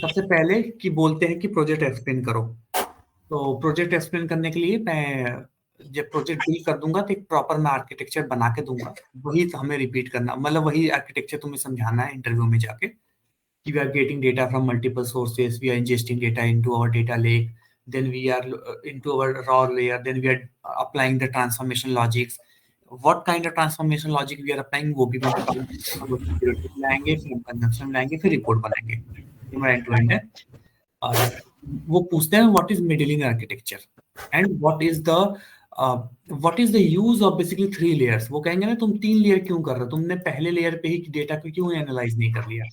सबसे पहले कि बोलते हैं कि प्रोजेक्ट एक्सप्लेन करो। तो प्रोजेक्ट एक्सप्लेन करने के लिए मैं जब प्रोजेक्ट डील कर दूंगा तो एक प्रॉपर मैं आर्किटेक्चर बना के दूंगा, वही तो हमें रिपीट करना, मतलब वही आर्किटेक्चर तुम्हें समझाना है इंटरव्यू में जाके, कि we are getting data from multiple sources, we are ingesting data into our data lake, then we are into our raw layer, then we are applying the transformation logics. What kind of transformation logic we are applying, वो भी मैं बताऊंगा। हम उसको theoretic में लाएंगे, फिर हम कंजम्पशन में लाएंगे, फिर रिपोर्ट बनाएंगे। ये हमारा एंड टू एंड है। और वो पूछते हैं what is middling architecture and what is the use of basically 3 layers. वो कहेंगे ना तुम 3 लेयर क्यों कर रहे हो, तुमने पहले लेयर पे ही डेटा को क्यों एनालाइज नहीं कर लिया।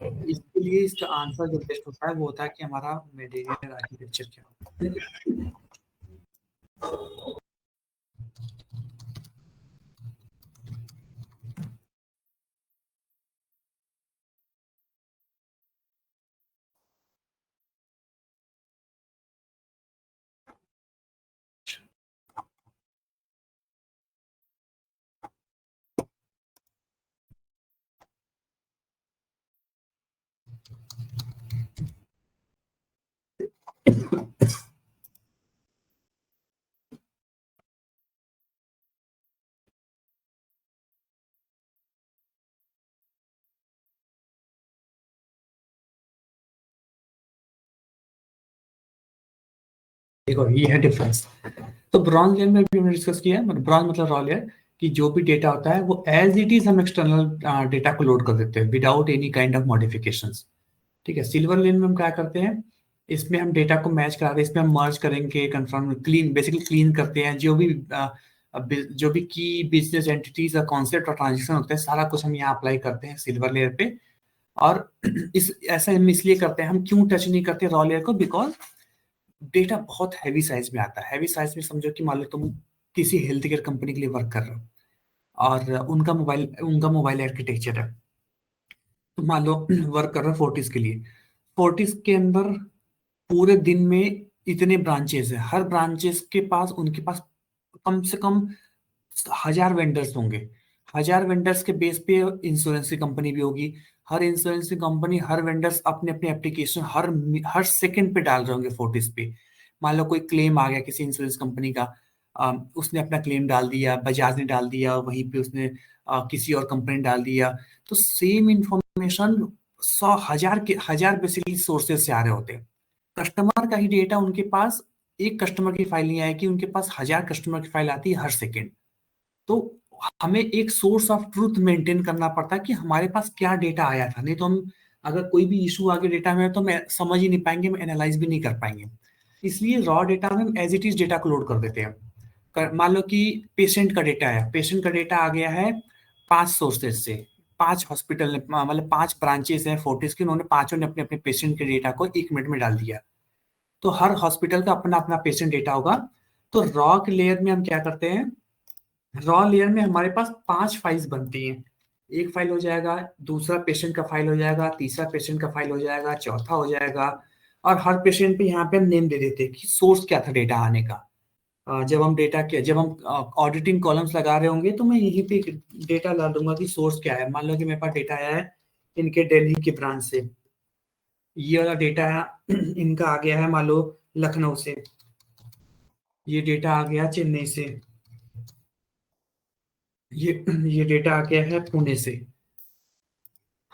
इसके लिए इसका आंसर जो बेस्ट होता है वो होता है कि हमारा मिडलिंग आर्किटेक्चर क्या है। देखो ये है डिफरेंस। तो ब्रॉन्ज लेयर में भी हमने डिस्कस किया है, ब्रॉन्ज मतलब रॉ लेयर, कि जो भी डेटा होता है वो एज इट इज हम एक्सटर्नल डेटा को लोड कर देते हैं without any kind of modifications. ठीक है। सिल्वर लेयर में हम क्या करते हैं, इसमें हम डेटा को मैच कराते हैं, इसमें हम मर्ज करेंगे, कंफर्म, क्लीन, बेसिकली क्लीन करते हैं। जो भी की बिजनेस एंटिटीज और कॉन्सेप्ट और ट्रांजेक्शन होते हैं, सारा कुछ हम यहाँ अप्लाई करते हैं सिल्वर लेयर पे। और इस ऐसा हम इसलिए करते हैं, हम क्यों टच नहीं करते रॉ लेयर को, बिकॉज डेटा बहुत हैवी साइज में आता है। हैवी साइज में समझो कि मान लो तुम किसी हेल्थ केयर कंपनी के लिए वर्क कर रहे हो, और उनका मोबाइल आर्किटेक्चर है। तो मान लो वर्क कर रहे हो फोर्टिस के लिए, फोर्टिस के अंदर पूरे दिन में इतने ब्रांचेस है, हर ब्रांचेस के पास, उनके पास कम से कम 1000 वेंडर्स होंगे। 1000 वेंडर्स के बेस पे इंश्योरेंस की कंपनी भी होगी। हर इंश्योरेंस की कंपनी, हर वेंडर्स अपने अपने एप्लीकेशन हर हर सेकंड पे डाल रहे होंगे फोर्टिस पे। मान लो कोई क्लेम आ गया किसी इंश्योरेंस कंपनी का, उसने अपना क्लेम डाल दिया, बजाज ने डाल दिया, वहीं पे उसने किसी और कंपनी ने डाल दिया। तो सेम इंफॉर्मेशन 100 हजार बेसिकली सोर्सेज से आ रहे होते हैं। कस्टमर का ही डेटा उनके पास, एक कस्टमर की फाइल नहीं आएगी, उनके पास 1000 कस्टमर की फाइल आती है हर सेकेंड। तो हमें एक सोर्स ऑफ ट्रूथ मेंटेन करना पड़ता है कि हमारे पास क्या डेटा आया था, नहीं तो हम अगर कोई भी इशू आगे डेटा में है तो मैं समझ ही नहीं पाएंगे, हम एनालाइज भी नहीं कर पाएंगे। इसलिए रॉ डेटा में हम एज इट इज डेटा को लोड कर देते हैं। मान लो कि पेशेंट का डेटा है, पेशेंट का डेटा आ गया है 5 सोर्सेज से, 5 हॉस्पिटल ने, मतलब 5 ब्रांचेस हैं फोर्टिस की, उन्होंने पांचों ने अपने अपने पेशेंट के डेटा को 1 मिनट में डाल दिया। तो हर हॉस्पिटल का अपना अपना पेशेंट डेटा होगा। तो रॉ के लेयर में हम क्या करते हैं, रॉ लेयर में हमारे पास 5 फाइल्स बनती हैं। एक फाइल हो जाएगा, दूसरा पेशेंट का फाइल हो जाएगा, तीसरा पेशेंट का फाइल हो जाएगा, चौथा हो जाएगा। और हर पेशेंट पे यहाँ पे हम नेम दे देते हैं कि सोर्स क्या था डेटा आने का। जब हम ऑडिटिंग कॉलम्स लगा रहे होंगे तो मैं यहीं पे डेटा ला दूंगा कि सोर्स क्या है। मान लो कि मेरे पास डेटा आया है इनके दिल्ली के ब्रांच से, ये वाला डेटा इनका आ गया है मान लो लखनऊ से। ये डेटा आ गया चेन्नई से, ये डेटा आ गया है पुणे से।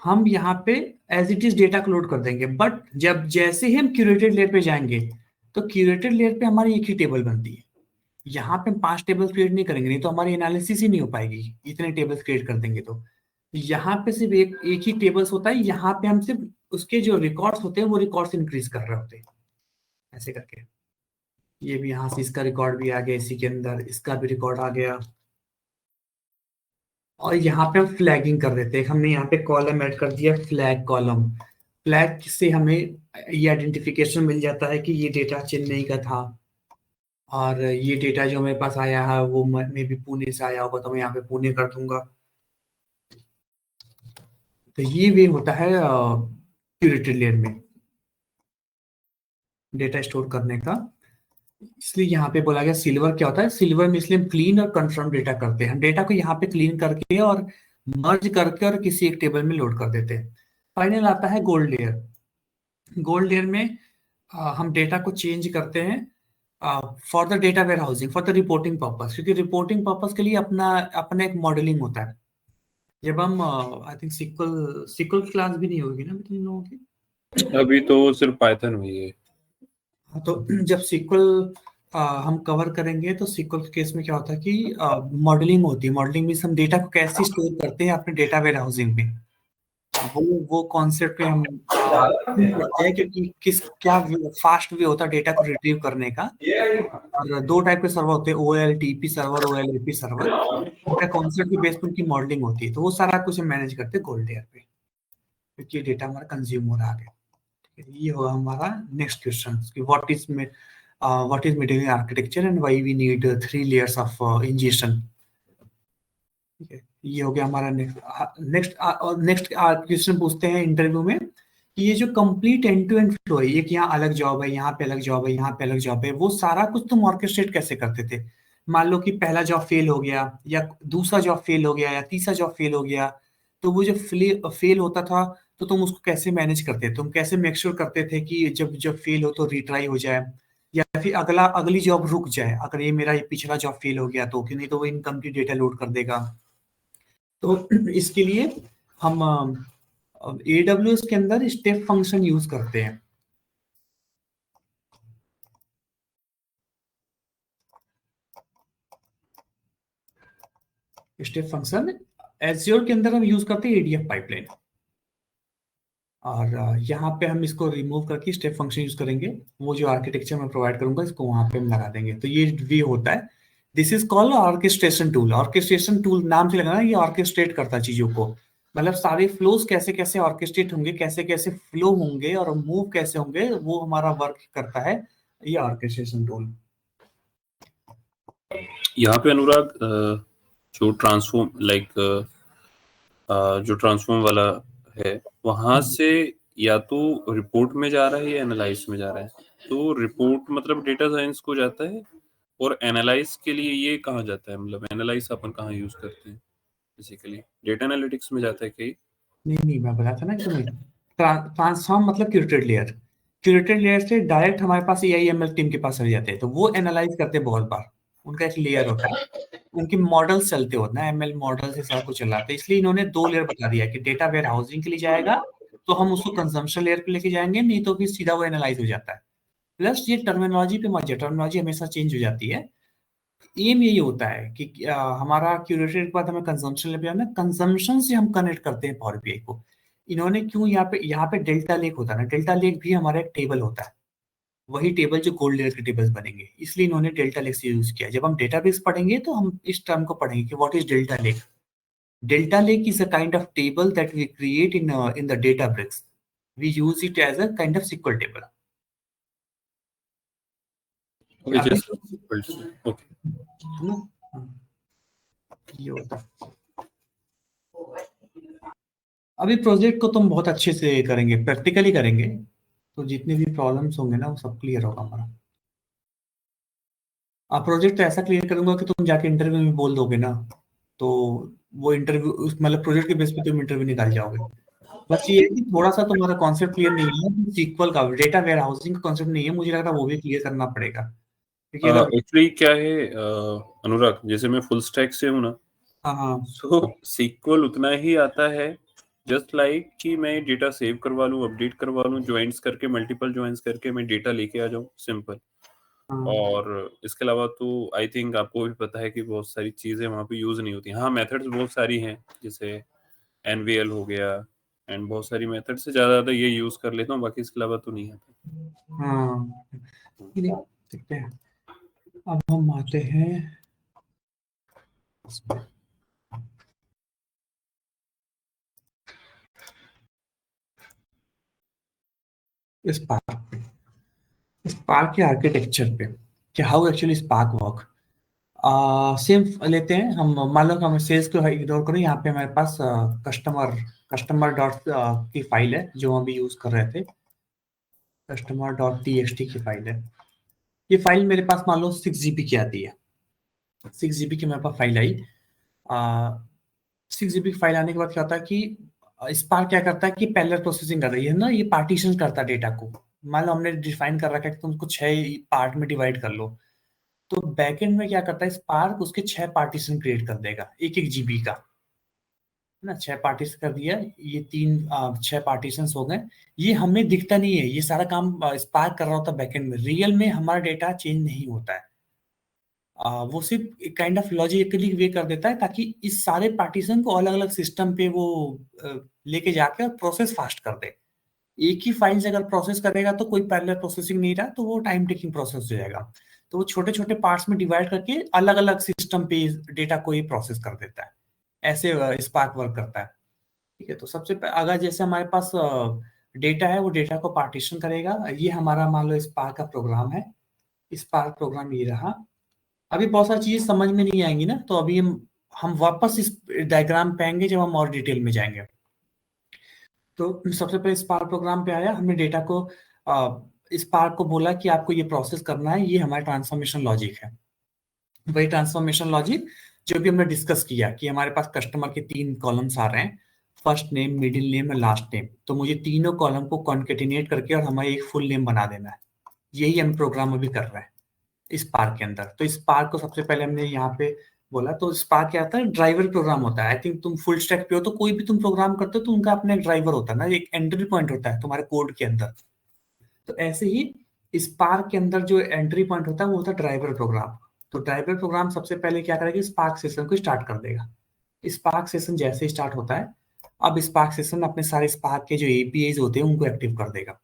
हम यहाँ पे एज इट इज डेटा को लोड कर देंगे, बट जब जैसे ही हम क्यूरेटेड लेयर पे जाएंगे तो क्यूरेटेड लेयर पे हमारी एक ही टेबल बनती है। यहाँ पे हम 5 टेबल क्रिएट नहीं करेंगे, नहीं तो हमारी एनालिसिस ही नहीं हो पाएगी, इतने टेबल्स क्रिएट कर देंगे तो। यहाँ पे सिर्फ एक एक ही टेबल्स होता है, यहाँ पे हम सिर्फ उसके जो रिकॉर्ड्स होते हैं वो रिकॉर्ड्स इंक्रीज कर रहे होते हैं, ऐसे करके। ये भी यहाँ से इसका रिकॉर्ड भी आ गया, इसी के अंदर इसका भी रिकॉर्ड आ गया। और यहाँ पे हम फ्लैगिंग कर देते हैं, हमने यहाँ पे कॉलम ऐड कर दिया, फ्लैग कॉलम। फ्लैग से हमें ये आइडेंटिफिकेशन मिल जाता है कि ये डेटा चेन्नई का था, और ये डेटा जो मेरे पास आया है वो मे भी पुणे से आया होगा, तो मैं यहाँ पे पुणे कर दूंगा। तो ये वे होता है क्यूरेटेड लेयर में डेटा स्टोर करने का। इसलिए यहाँ पे बोला गया सिल्वर क्या होता है, सिल्वर में इसलिए हम क्लीन और कंफर्म डेटा करते हैं, हम डेटा को यहाँ पे क्लीन करके और मर्ज करके और किसी एक टेबल में लोड कर देते हैं। फाइनल आता है गोल्ड लेयर। गोल्ड लेयर में हम डेटा को चेंज करते हैं for the data warehousing, for the reporting purpose, क्योंकि रिपोर्टिंग पर्पस के लिए अपना अपना एक मॉडलिंग होता है। जब हम I think SQL SQL class भी नहीं होगी ना इन लोगों की, अभी तो सिर्फ पाइथन हुई है। हाँ, तो जब सिक्वल हम कवर करेंगे तो सिक्वल केस में क्या होता है कि मॉडलिंग होती है। मॉडलिंग मीन्स हम डेटा को कैसे स्टोर करते हैं अपने डेटा वेयर हाउसिंग में, वो कॉन्सेप्ट पे हम करते हैं, क्योंकि किस क्या फास्ट वे होता है डेटा को रिट्रीव करने का। और 2 टाइप के सर्वर होते हैं, OLTP सर्वर, OLAP सर्वर। उनका कॉन्सेप्ट के बेस पर उनकी मॉडलिंग होती है, तो वो सारा कुछ हम मैनेज करते हैं गोल्ड लेयर पे, क्योंकि डेटा हमारा कंज्यूम हो रहा है आगे। ये होगा हमारा नेक्स्ट क्वेश्चन कि what is material architecture and why we need 3 layers of injection. ठीक है, ये हो गया हमारा नेक्स्ट क्वेश्चन पूछते हैं इंटरव्यू में कि ये जो complete end to end flow है, ये कि यहाँ अलग जॉब है, यहाँ पे अलग जॉब है, यहाँ पे अलग जॉब है, वो सारा कुछ तुम ऑर्केस्ट्रेट कैसे करते थे? मान लो कि पहला जॉब फेल हो गया, या दूसरा जॉब फेल हो गया, या तीसरा जॉब फेल हो गया, तो वो जो फेल होता था तो तुम उसको कैसे मैनेज करते थे? तुम कैसे मेक श्योर करते थे कि जब जब फेल हो तो रिट्राई हो जाए, या फिर अगली जॉब रुक जाए अगर ये पिछला जॉब फेल हो गया तो, कि नहीं तो वो इनकम्प्लीट डेटा लोड कर देगा। तो इसके लिए हम AWS के अंदर स्टेप फंक्शन यूज करते हैं। स्टेप फंक्शन एज़्योर के अंदर हम यूज करते हैं ADF पाइपलाइन, और यहाँ पे हम इसको रिमूव करके स्टेप फंक्शन यूज करेंगे। वो जो आर्किटेक्चर मैं प्रोवाइड करूंगा इसको वहां पे हम लगा देंगे, तो ये वे होता है। This is called orchestration tool. Orchestration tool नाम से लगाना, ये ऑर्केस्ट्रेट करता है चीजों को, मतलब सारे फ्लोज कैसे कैसे ऑर्केस्ट्रेट होंगे, कैसे कैसे फ्लो होंगे और मूव कैसे होंगे, वो हमारा वर्क करता है ये ऑर्केस्ट्रेशन टूल। यहाँ पे अनुराग जो ट्रांसफॉर्म जो ट्रांसफॉर्म वाला है वहां से या तो रिपोर्ट में जा रहा है या एनालाइज में जा रहा है। तो रिपोर्ट मतलब डेटा साइंस को जाता है, और एनालाइज के लिए ये कहाँ जाता है, मतलब एनालाइज अपन कहाँ यूज करते हैं? बेसिकली डेटा एनालिटिक्स में जाता है कहीं? नहीं, मैं बताया था ना कि तुम्हें ट्रांसफॉर्म मतलब क्यूरेटेड लेयर। क्यूरेटेड लेयर से डायरेक्ट हमारे पास AIML टीम के पास आ जाते हैं, तो वो एनालाइज करते हैं बहुत बार। उनका एक लेयर होता है, उनके मॉडल्स चलते होते हैं, ML मॉडल से सारा कुछ चलाते हैं। इसलिए इन्होंने 2 लेयर बता दिया कि डेटा वेयर हाउसिंग के लिए जाएगा तो हम उसको कंजम्पशन लेयर पे लेके जाएंगे, नहीं तो फिर सीधा वो एनालाइज हो जाता है। प्लस ये टर्मिनोलॉजी पे मत जाए, टर्मिनोलॉजी हमेशा चेंज हो जाती है। एम यही होता है कि हमारा क्यूरेटेड के बाद हमें कंजम्पशन लेवल जाना, कंजम्पशन से हम कनेक्ट करते हैं पावर BI को। इन्होंने क्यों यहाँ पे डेल्टा लेक होता है ना, डेल्टा लेक भी हमारा एक टेबल होता है, वही टेबल जो गोल्ड लेयर के टेबल्स बनेंगे, इसलिए इन्होंने डेल्टा लेक से यूज किया। जब हम डेटाबेस पढ़ेंगे तो हम इस टर्म को पढ़ेंगे कि what is delta lake. Delta lake is a kind of table that we create in the Databricks. We use it as a kind of SQL table. Okay, ये होता है। अभी प्रोजेक्ट को तुम बहुत अच्छे से करेंगे, प्रैक्टिकली करेंगे, तो जितने भी प्रॉब्लम्स होंगे ना वो सब क्लियर होगा हमारा। आप प्रोजेक्ट तो ऐसा क्लियर करूंगा कि तुम जाके इंटरव्यू में बोल दोगे ना, तो वो इंटरव्यू मतलब प्रोजेक्ट के बेस पे तुम इंटरव्यू निकाल जाओगे। बस ये है कि थोड़ा सा तुम्हारा कॉन्सेप्ट क्लियर नहीं है, सीक्वल का डेटा वेयर हाउसिंग का कॉन्सेप्ट नहीं है, मुझे लग रहा है वो भी क्लियर करना पड़ेगा। एक्चुअली क्या है अनुराग, जैसे मैं फुल स्टैक से हूँ ना, सो सीक्वल उतना ही आता है जस्ट लाइक कि मैं डेटा सेव करवा लूँ, अपडेट करवा लूँ, ज्वाइंट्स करके, मल्टीपल ज्वाइंट्स करके मैं डेटा लेके आ जाऊँ, सिंपल। और इसके अलावा तो आई थिंक आपको भी पता है कि बहुत सारी चीजें वहाँ पे यूज नहीं होती। हाँ, मेथड्स बहुत सारी हैं, जैसे एनवीएल हो गया एंड बहुत सारी मेथड से ज्यादा ये यूज कर लेता हूँ, बाकी इसके अलावा तो नहीं आता। हाँ, देखते हैं। अब हम आते हैं स्पार्क के आर्किटेक्चर पे कि how actually spark work. Same लेते हैं हम, मान लो कि हम सेल्स को इग्नोर करें, यहाँ पे हमारे पास कस्टमर डॉट की फाइल है जो हम अभी यूज कर रहे थे, कस्टमर डॉट टी की फाइल है। ये फाइल मेरे पास मान लो 6 GB की आती है, 6 GB की मेरे पास फाइल आई। 6 GB की फाइल आने के बाद क्या होता है कि स्पार्क क्या करता है कि पहले प्रोसेसिंग कर रही है ना, ये पार्टीशन करता है डेटा को। मान लो हमने डिफाइन कर रखा है कि तुम उसको 6 पार्ट में डिवाइड कर लो, तो बैकएंड में क्या करता है स्पार्क उसके 6 पार्टीशन क्रिएट कर देगा, 1-1 GB का, है ना। 6 पार्टीशन कर दिया, ये 6 पार्टीशन हो गए। ये हमें दिखता नहीं है, ये सारा काम स्पार्क कर रहा होता है बैकएंड में। रियल में हमारा डेटा चेंज नहीं होता है, वो सिर्फ काइंड ऑफ लॉजिकली वे कर देता है ताकि इस सारे पार्टीशन को अलग अलग सिस्टम पे वो लेके जाके और प्रोसेस फास्ट कर दे। एक ही फाइल से अगर प्रोसेस करेगा तो कोई पैरेलल प्रोसेसिंग नहीं रहा, तो वो टाइम टेकिंग प्रोसेस हो जाएगा। तो वो छोटे छोटे पार्ट्स में डिवाइड करके अलग अलग सिस्टम पे डेटा को ये प्रोसेस कर देता है। ऐसे स्पार्क वर्क करता है। ठीक है, तो अगर जैसे हमारे पास डेटा है, वो डेटा को पार्टीशन करेगा। ये हमारा मान लो स्पार्क का प्रोग्राम है, स्पार्क प्रोग्राम ये रहा। अभी बहुत सारी चीजें समझ में नहीं आएंगी ना, तो अभी हम वापस इस डायग्राम पे आएंगे जब हम और डिटेल में जाएंगे। तो सबसे पहले स्पार्क प्रोग्राम पे आया, हमने डेटा को स्पार्क को बोला कि आपको ये प्रोसेस करना है, ये हमारा ट्रांसफॉर्मेशन लॉजिक है। वही ट्रांसफॉर्मेशन लॉजिक जो भी हमने डिस्कस किया कि हमारे पास कस्टमर के 3 कॉलम्स आ रहे हैं, फर्स्ट नेम, मिडिल नेम और लास्ट नेम। तो मुझे तीनों कॉलम को कॉन्केटिनेट करके और हमें एक फुल नेम बना देना है। यही हम प्रोग्राम अभी कर रहे हैं स्पार्क के अंदर। तो स्पार्क को सबसे पहले हमने यहाँ पे बोला, तो स्पार्क क्या होता है, ड्राइवर प्रोग्राम होता है। आई थिंक तुम फुल स्टैक पे हो तो कोई भी तुम प्रोग्राम करते हो तो उनका अपना एक ड्राइवर होता है ना, एक एंट्री पॉइंट होता है तुम्हारे कोड के अंदर। तो ऐसे ही स्पार्क के अंदर जो एंट्री पॉइंट होता है वो होता है ड्राइवर प्रोग्राम। तो ड्राइवर प्रोग्राम सबसे पहले क्या करेगा, स्पार्क सेशन को स्टार्ट कर देगा। स्पार्क सेशन जैसे स्टार्ट होता है, अब स्पार्क सेशन अपने सारे स्पार्क के जो एपीआईज होते हैं उनको एक्टिव कर देगा।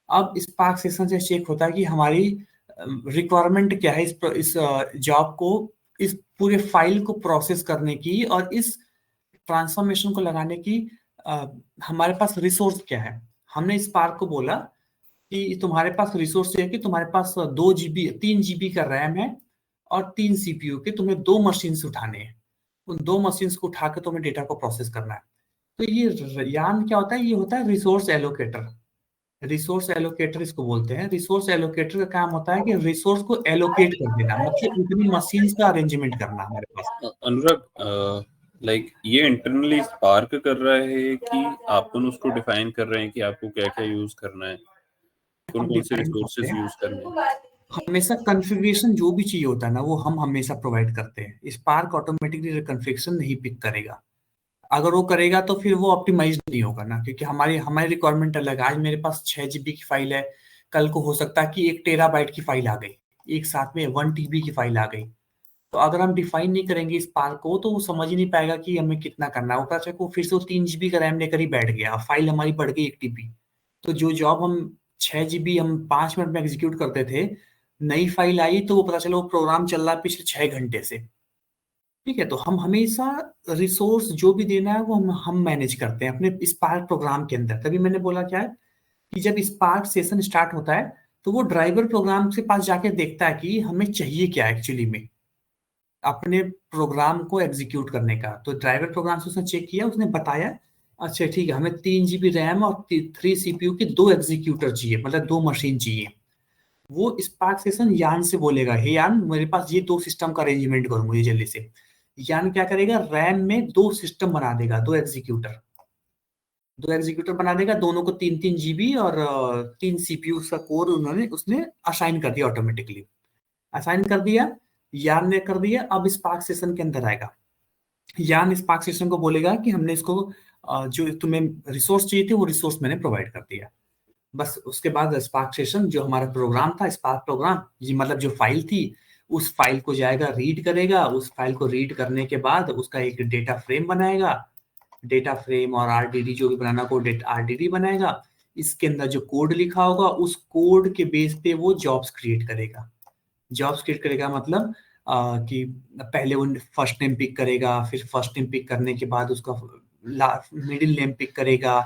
अब स्पार्क सेशन से चेक होता है कि हमारी रिक्वायरमेंट क्या है इस जॉब को, इस पूरे फाइल को प्रोसेस करने की और इस ट्रांसफॉर्मेशन को लगाने की। हमारे पास रिसोर्स क्या है। हमने स्पार्क को बोला कि तुम्हारे पास रिसोर्स है कि तुम्हारे पास 2 GB 3 GB का रैम है और 3 CPU के, तुम्हें 2 मशीन उठाने हैं। उन 2 मशीन को उठा के तुम्हें डेटा को प्रोसेस करना है। तो ये यान क्या होता है, ये होता है रिसोर्स एलोकेटर। रिसोर्स एलोकेटर इसको बोलते हैं। रिसोर्स एलोकेटर का काम होता है कि रिसोर्स को एलोकेट कर देना, मतलब उतनी मशीन्स का अरेंजमेंट करना हमारे पास। अनुराग, लाइक ये इंटरनली स्पार्क कर रहा है कि अपन उसको डिफाइन कर रहे हैं कि आपको क्या क्या यूज करना है, कौन हम कौन से डिफाइन करते रिसोर्सेज हैं, यूज करने हैं? हमेशा कॉन्फ़िगरेशन जो भी चाहिए होता है ना वो हम हमेशा प्रोवाइड करते हैं। स्पार्क ऑटोमेटिकली कॉन्फ़िगरेशन नहीं पिक करेगा। अगर वो करेगा तो फिर वो ऑप्टिमाइज नहीं होगा ना, क्योंकि हमारी हमारी रिक्वायरमेंट अलग है। आज मेरे पास 6 GB की फाइल है, कल को हो सकता है कि 1 TB की फाइल आ गई, एक साथ में 1 TB की फाइल आ गई। तो अगर हम डिफाइन नहीं करेंगे स्पार्क को तो वो समझ ही नहीं पाएगा कि हमें कितना करना है। ऊपर से वो फिर से वो 3 GB का रैम लेकर ही बैठ गया, फाइल हमारी बढ़ गई 1 TB। तो जो जॉब हम 6 GB हम 5 मिनट में एग्जीक्यूट करते थे, नई फाइल आई तो वो पता चला वो प्रोग्राम चल रहा है पिछले 6 घंटे से। ठीक है, तो हम हमेशा रिसोर्स जो भी देना है वो हम मैनेज करते हैं अपने स्पार्क प्रोग्राम के अंदर। तभी मैंने बोला क्या है कि जब स्पार्क सेशन स्टार्ट होता है तो वो ड्राइवर प्रोग्राम के पास जाके देखता है कि हमें चाहिए क्या एक्चुअली में अपने प्रोग्राम को एग्जीक्यूट करने का। तो ड्राइवर प्रोग्राम से उसने चेक किया, उसने बताया अच्छा ठीक है, हमें 3 GB रैम और 3 CPU के 2 एग्जीक्यूटर चाहिए, मतलब 2 मशीन चाहिए। वो स्पार्क सेशन यान से बोलेगा, हे यान मेरे पास ये 2 सिस्टम का अरेंजमेंट करो मुझे जल्दी से। यान क्या करेगा, रैम में 2 सिस्टम बना देगा, 2 एग्जीक्यूटर बना देगा, दोनों को 3-3 GB और 3 CPU का कोर उन्होंने उसने असाइन कर दिया ऑटोमेटिकली। असाइन कर दिया, यान ने कर दिया, अब स्पार्क सेशन के अंदर आएगा। यान स्पार्क सेशन को बोलेगा कि हमने इसको जो तुम्हें रिसोर्स चाहिए थे वो रिसोर्स मैंने प्रोवाइड कर दिया। बस उसके बाद स्पार्क सेशन जो हमारा प्रोग्राम था, स्पार्क प्रोग्राम, ये मतलब जो फाइल थी, उस फाइल को जाएगा, रीड करेगा। उस फाइल को रीड करने के बाद उसका एक डेटा फ्रेम बनाएगा, डेटा फ्रेम और आरडीडी जो भी बनाना को आरडीडी बनाएगा। इसके अंदर जो कोड लिखा होगा उस कोड के बेस पे वो जॉब्स क्रिएट करेगा। जॉब्स क्रिएट करेगा मतलब कि पहले वो फर्स्ट नेम पिक करेगा, फिर फर्स्ट नेम पिक करने के बाद उसका मिडिल नेम पिक करेगा,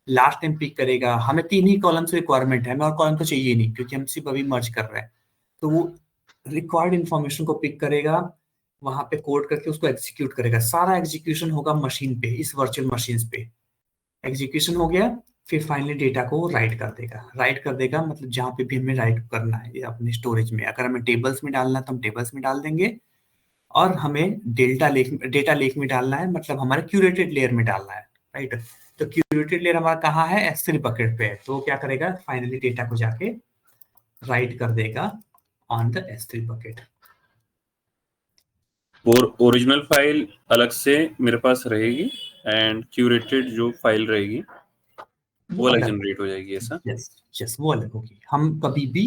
लास्ट नेम पिक करेगा। हमें 3 ही कॉलम से रिक्वायरमेंट है, हमें और कॉलम तो चाहिए नहीं क्योंकि हम सिर्फ अभी मर्ज कर रहे हैं। तो वो रिक्वायर्ड इंफॉर्मेशन को पिक करेगा, वहां पे कोड करके उसको एग्जीक्यूट करेगा। सारा एग्जीक्यूशन होगा मशीन पे, इस वर्चुअल मशीन पे एग्जीक्यूशन हो गया। फिर फाइनली डेटा को राइट कर देगा। राइट कर देगा मतलब जहाँ पे भी हमें राइट करना है अपने स्टोरेज में, अगर हमें टेबल्स में डालना है तो हम टेबल्स में डाल देंगे, और हमें डेटा लेक में डालना है मतलब हमारे क्यूरेटेड लेयर में डालना है, राइट। तो क्यूरेटेड लेयर हमारा कहाँ है, S3 बकेट पे है। तो वो क्या करेगा, फाइनली डेटा को जाके राइट कर देगा ऑन द S3 बकेट। और ओरिजिनल फाइल अलग से मेरे पास रहेगी एंड क्यूरेटेड जो फाइल रहेगी वो अलग जनरेट हो जाएगी, ऐसा? यस, वो अलग होगी। हम कभी भी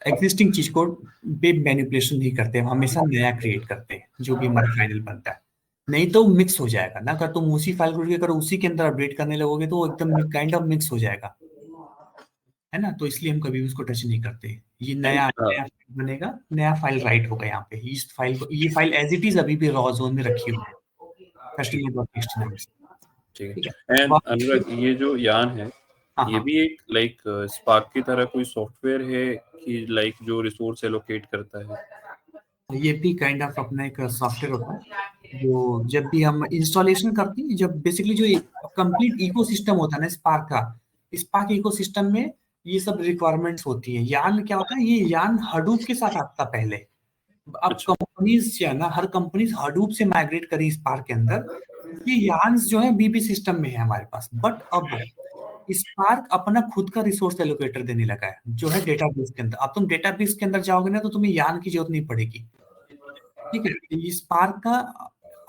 एग्जिस्टिंग चीज को बे मैनिपुलेशन नहीं करते, हम हमेशा नया क्रिएट करते हैं जो भी हमारा फाइनल बनता है। नहीं तो मिक्स हो जाएगा ना, अगर तुम उसी फाइल को अगर उसी के अंदर अपडेट करने लगोगे तो एकदम काइंड ऑफ मिक्स हो जाएगा, है ना। तो इसलिए हम कभी भी उसको टच नहीं करते। ये नया फाइल बनेगा, नया फाइल राइट होगा यहाँ पे। इस फाइल को, ये फाइल एज इट इज अभी भी रॉ जोन में रखी हुई है कस्टमर.txt नाम से। ठीक है। एंड अनुराग, ये जो यान है, ये भी एक लाइक स्पार्क की तरह कोई सॉफ्टवेयर है कि लाइक जो रिसोर्स एलोकेट करता है? ये भी काइंड ऑफ अपना एक सॉफ्टवेयर होता है जो जब भी हम इंस्टॉलेशन करते हैं, जब बेसिकली जो कंप्लीट इकोसिस्टम होता है ना स्पार्क का, स्पार्क इकोसिस्टम में ये सब रिक्वायरमेंट्स होती है। यान क्या होता है, ये यान हडूप के साथ आता था पहले। अब कंपनीज जो है ना, हर कंपनीज हडूप से माइग्रेट करी स्पार्क के अंदर। ये यान्स जो है बीबी सिस्टम में है हमारे पास, बट अब स्पार्क अपना खुद का रिसोर्स एलोकेटर देने लगा है जो है डेटाबेस के अंदर। अब तुम डेटाबेस के अंदर जाओगे ना तो तुम्हें यान की जरूरत नहीं पड़ेगी, ठीक है। स्पार्क का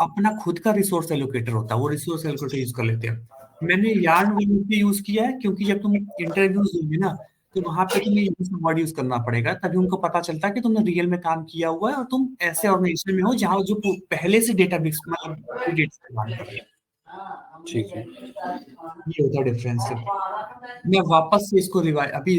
अपना खुद का रिसोर्स एलोकेटर होता है, वो रिसोर्स एलोकेटर यूज कर लेते हैं। मैंने यार्न यूज किया है क्योंकि जब तुम इंटरव्यूज दोगे ना तो वहां पे तुम्हें वर्ड यूज करना पड़ेगा, तभी उनको पता चलता है कि तुमने रियल में काम किया हुआ है और तुम ऐसे ऑर्गेनाइजेशन में हो जहाँ जो पहले से डेटाबेस मतलब डेटा इस्तेमाल कर रहे हैं। ठीक है, ये होता है डिफरेंस। मैं वापस से इसको अभी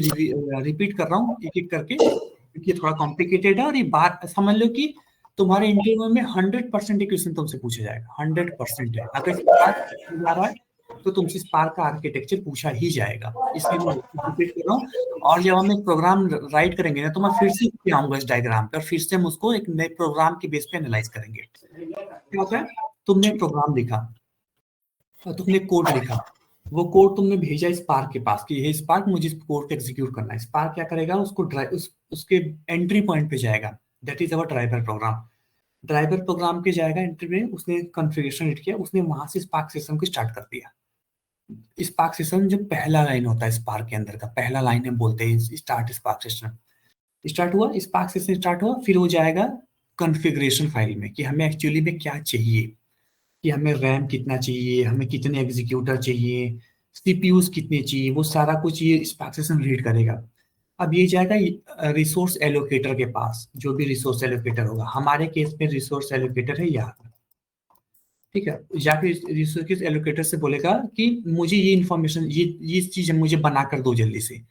रिपीट कर रहा हूँ एक एक करके क्योंकि थोड़ा कॉम्प्लिकेटेड है। और ये बात समझ लो कि तुम्हारे इंटरव्यू में 100% क्वेश्चन तुमसे पूछा जाएगा, 100% है। अगर स्पार्क जा रहा है तो तुमसे स्पार्क का आर्किटेक्चर पूछा ही जाएगा, इसलिए मैं रिपीट कर रहा हूँ। और जब हम एक प्रोग्राम राइट करेंगे ना तो मैं फिर से आऊंगा इस डायग्राम पर, फिर से हम उसको एक नए प्रोग्राम के बेस पे एनालाइज करेंगे। क्या होता है, तुमने प्रोग्राम लिखा और तुमने कोड लिखा, वो कोड तुमने भेजा स्पार्क के पास कि ये स्पार्क मुझे इस कोड को एग्जीक्यूट करना है। स्पार्क क्या करेगा, उसको उसके एंट्री पॉइंट पे जाएगा, that is our driver program. Driver program के जाएगा एंट्री में, उसने कॉन्फ़िगरेशन एडिट किया, उसने वहां से स्पार्क सिस्टम को स्टार्ट कर दिया। स्पार्क सिस्टम जो पहला लाइन होता है स्पार्क के अंदर का, पहला लाइन हम बोलते हैं स्टार्ट स्पार्क सिस्टम। स्टार्ट हुआ, स्पार्क सिस्टम स्टार्ट हुआ, फिर वो जाएगा कॉन्फ़िगरेशन फाइल में कि हमें एक्चुअली में क्या चाहिए, कि हमें रैम कितना चाहिए, हमें कितने एग्जीक्यूटर चाहिए, सीपीयूज कितने चाहिए, वो सारा कुछ ये स्पार्क सिस्टम रीड करेगा। अब ये जाएगा रिसोर्स एलोकेटर के पास, जो भी रिसोर्स एलोकेटर होगा। हमारे केस में रिसोर्स एलोकेटर है यहाँ, ठीक है। जाके रिसोर्स एलोकेटर से बोलेगा कि मुझे ये इन्फॉर्मेशन, ये चीज मुझे बना कर दो जल्दी से।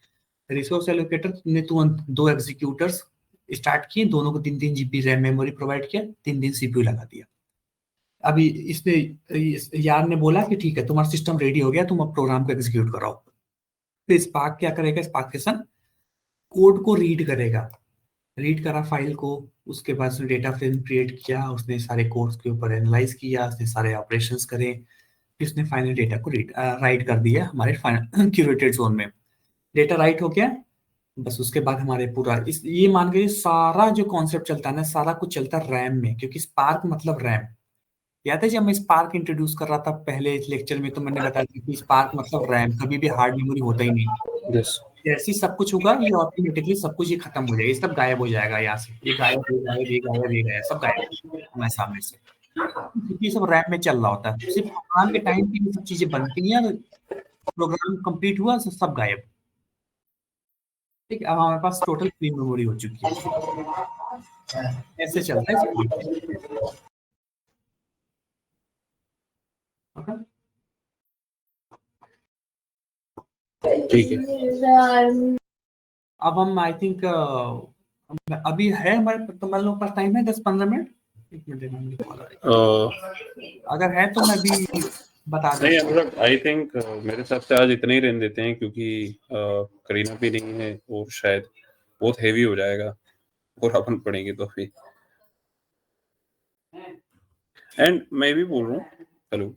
रिसोर्स एलोकेटर ने तुरंत 2 एग्जीक्यूटर्स स्टार्ट किए, दोनों को 3-3 GB रैम मेमोरी प्रोवाइड किया, 3 CPU लगा दिया। अभी इसने यार ने बोला कि ठीक है तुम्हारा सिस्टम रेडी हो गया, तुम अब प्रोग्राम को एग्जीक्यूट कराओ। तो स्पार्क क्या करेगा, स्पार्क सेशन कोड को रीड करेगा, रीड करा फाइल को, उसके बाद उसने डेटा फ्रेम क्रिएट किया, उसने सारे कोड्स के ऊपर एनालाइज किया, उसने सारे ऑपरेशंस करे, फिर उसने फाइनल डेटा को राइट कर दिया हमारे क्यूरेटेड जोन में। डेटा राइट हो गया, बस उसके बाद हमारे पूरा ये मान के सारा जो कॉन्सेप्ट चलता है ना, सारा कुछ चलता है रैम में, क्योंकि स्पार्क मतलब रैम। याद है जब मैं स्पार्क इंट्रोड्यूस कर रहा था पहले इस लेक्चर में, तो मैंने बताया कि स्पार्क मतलब रैम, कभी भी हार्ड मेमोरी होता ही नहीं। yes. जैसे ही सब कुछ होगा ये ऑटोमेटिकली सब कुछ ये खत्म हो जाएगा, ये सब गायब हो जाएगा यहाँ से, ये गायब ये गायब ये गायब ये गायब सब गायब हमारे सामने से, क्योंकि ये सब रैम में चल रहा होता है, सिर्फ प्रोग्राम के टाइम पे ये सब चीजें बनती हैं, प्रोग्राम कंप्लीट हुआ सब गायब। ठीक है, अब हमारे पास टोटल फ्री मेमोरी हो चुकी है, ऐसे चलता है इसको। Okay? ठीक है, अब हम आई थिंक अभी है हमारे तुम्हारे लोग पास टाइम है 10-15 मिनट, 1 मिनट देना मुझे कॉल आ रही है। अगर है तो मैं भी बता दूं। नहीं अनुराग, आई थिंक मेरे हिसाब से आज इतने ही रहने देते हैं, क्योंकि करीना भी नहीं है और शायद बहुत हेवी हो जाएगा और अपन पढ़ेंगे तो फिर। एंड मैं भी बोल रहा हूँ, हेलो,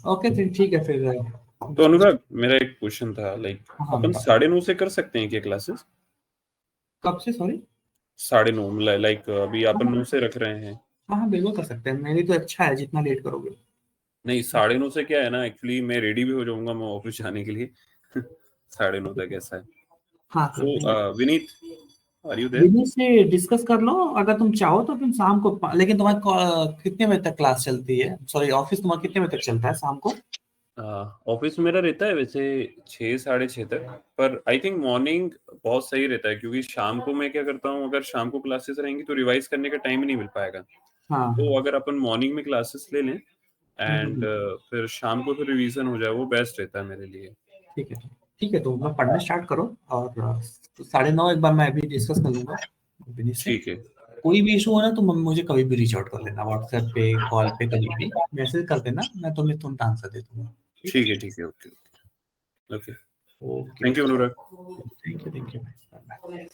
ओके ठीक है फिर। तो अनुराग मेरा एक क्वेश्चन था, लाइक हाँ, अपन 9:30 से कर सकते हैं क्या क्लासेस? कब से सॉरी? 9:30, लाइक अभी अपन 9 से रख रहे हैं। हाँ बिल्कुल कर सकते हैं, मेरी तो अच्छा है जितना लेट करोगे। नहीं 9:30 से क्या है ना, एक्चुअली मैं रेडी भी हो जाऊंगा मैं ऑफिस जाने के लिए 9:30 तक ऐसा है। हाँ सो विनीत, आर यू देयर? विनय से डिस्कस कर लो अगर तुम चाहो तो, फिर शाम को लेकिन तुम्हारी कितने बजे तक क्लास चलती है, सॉरी ऑफिस तुम्हारा कितने बजे तक चलता है शाम को? ऑफिस मेरा रहता है वैसे 6-6:30 तक, पर आई थिंक मॉर्निंग बहुत सही रहता है, क्योंकि शाम को मैं क्या करता हूँ, अगर शाम को क्लासेस रहेंगी तो रिवाइज करने का टाइम ही नहीं मिल पाएगा। हाँ तो अगर अपन मॉर्निंग में क्लासेस ले लें एंड फिर शाम को फिर रिवीजन हो जाए, वो बेस्ट रहता है मेरे लिए। ठीक है ठीक है, तो मैं पढ़ना स्टार्ट करो और 9:30 एक बार मैं भी डिस्कस कर लूंगा विनीत से। ठीक है, कोई भी इशू हो ना तो मुझे कभी भी रीच आउट कर लेना, व्हाट्सएप पे कॉल पे कभी भी मैसेज कर देना, मैं तुम्हें तुरंत आंसर दे दूंगा। ठीक है, ठीक है, okay okay, okay thank you Anurag. Thank you bye.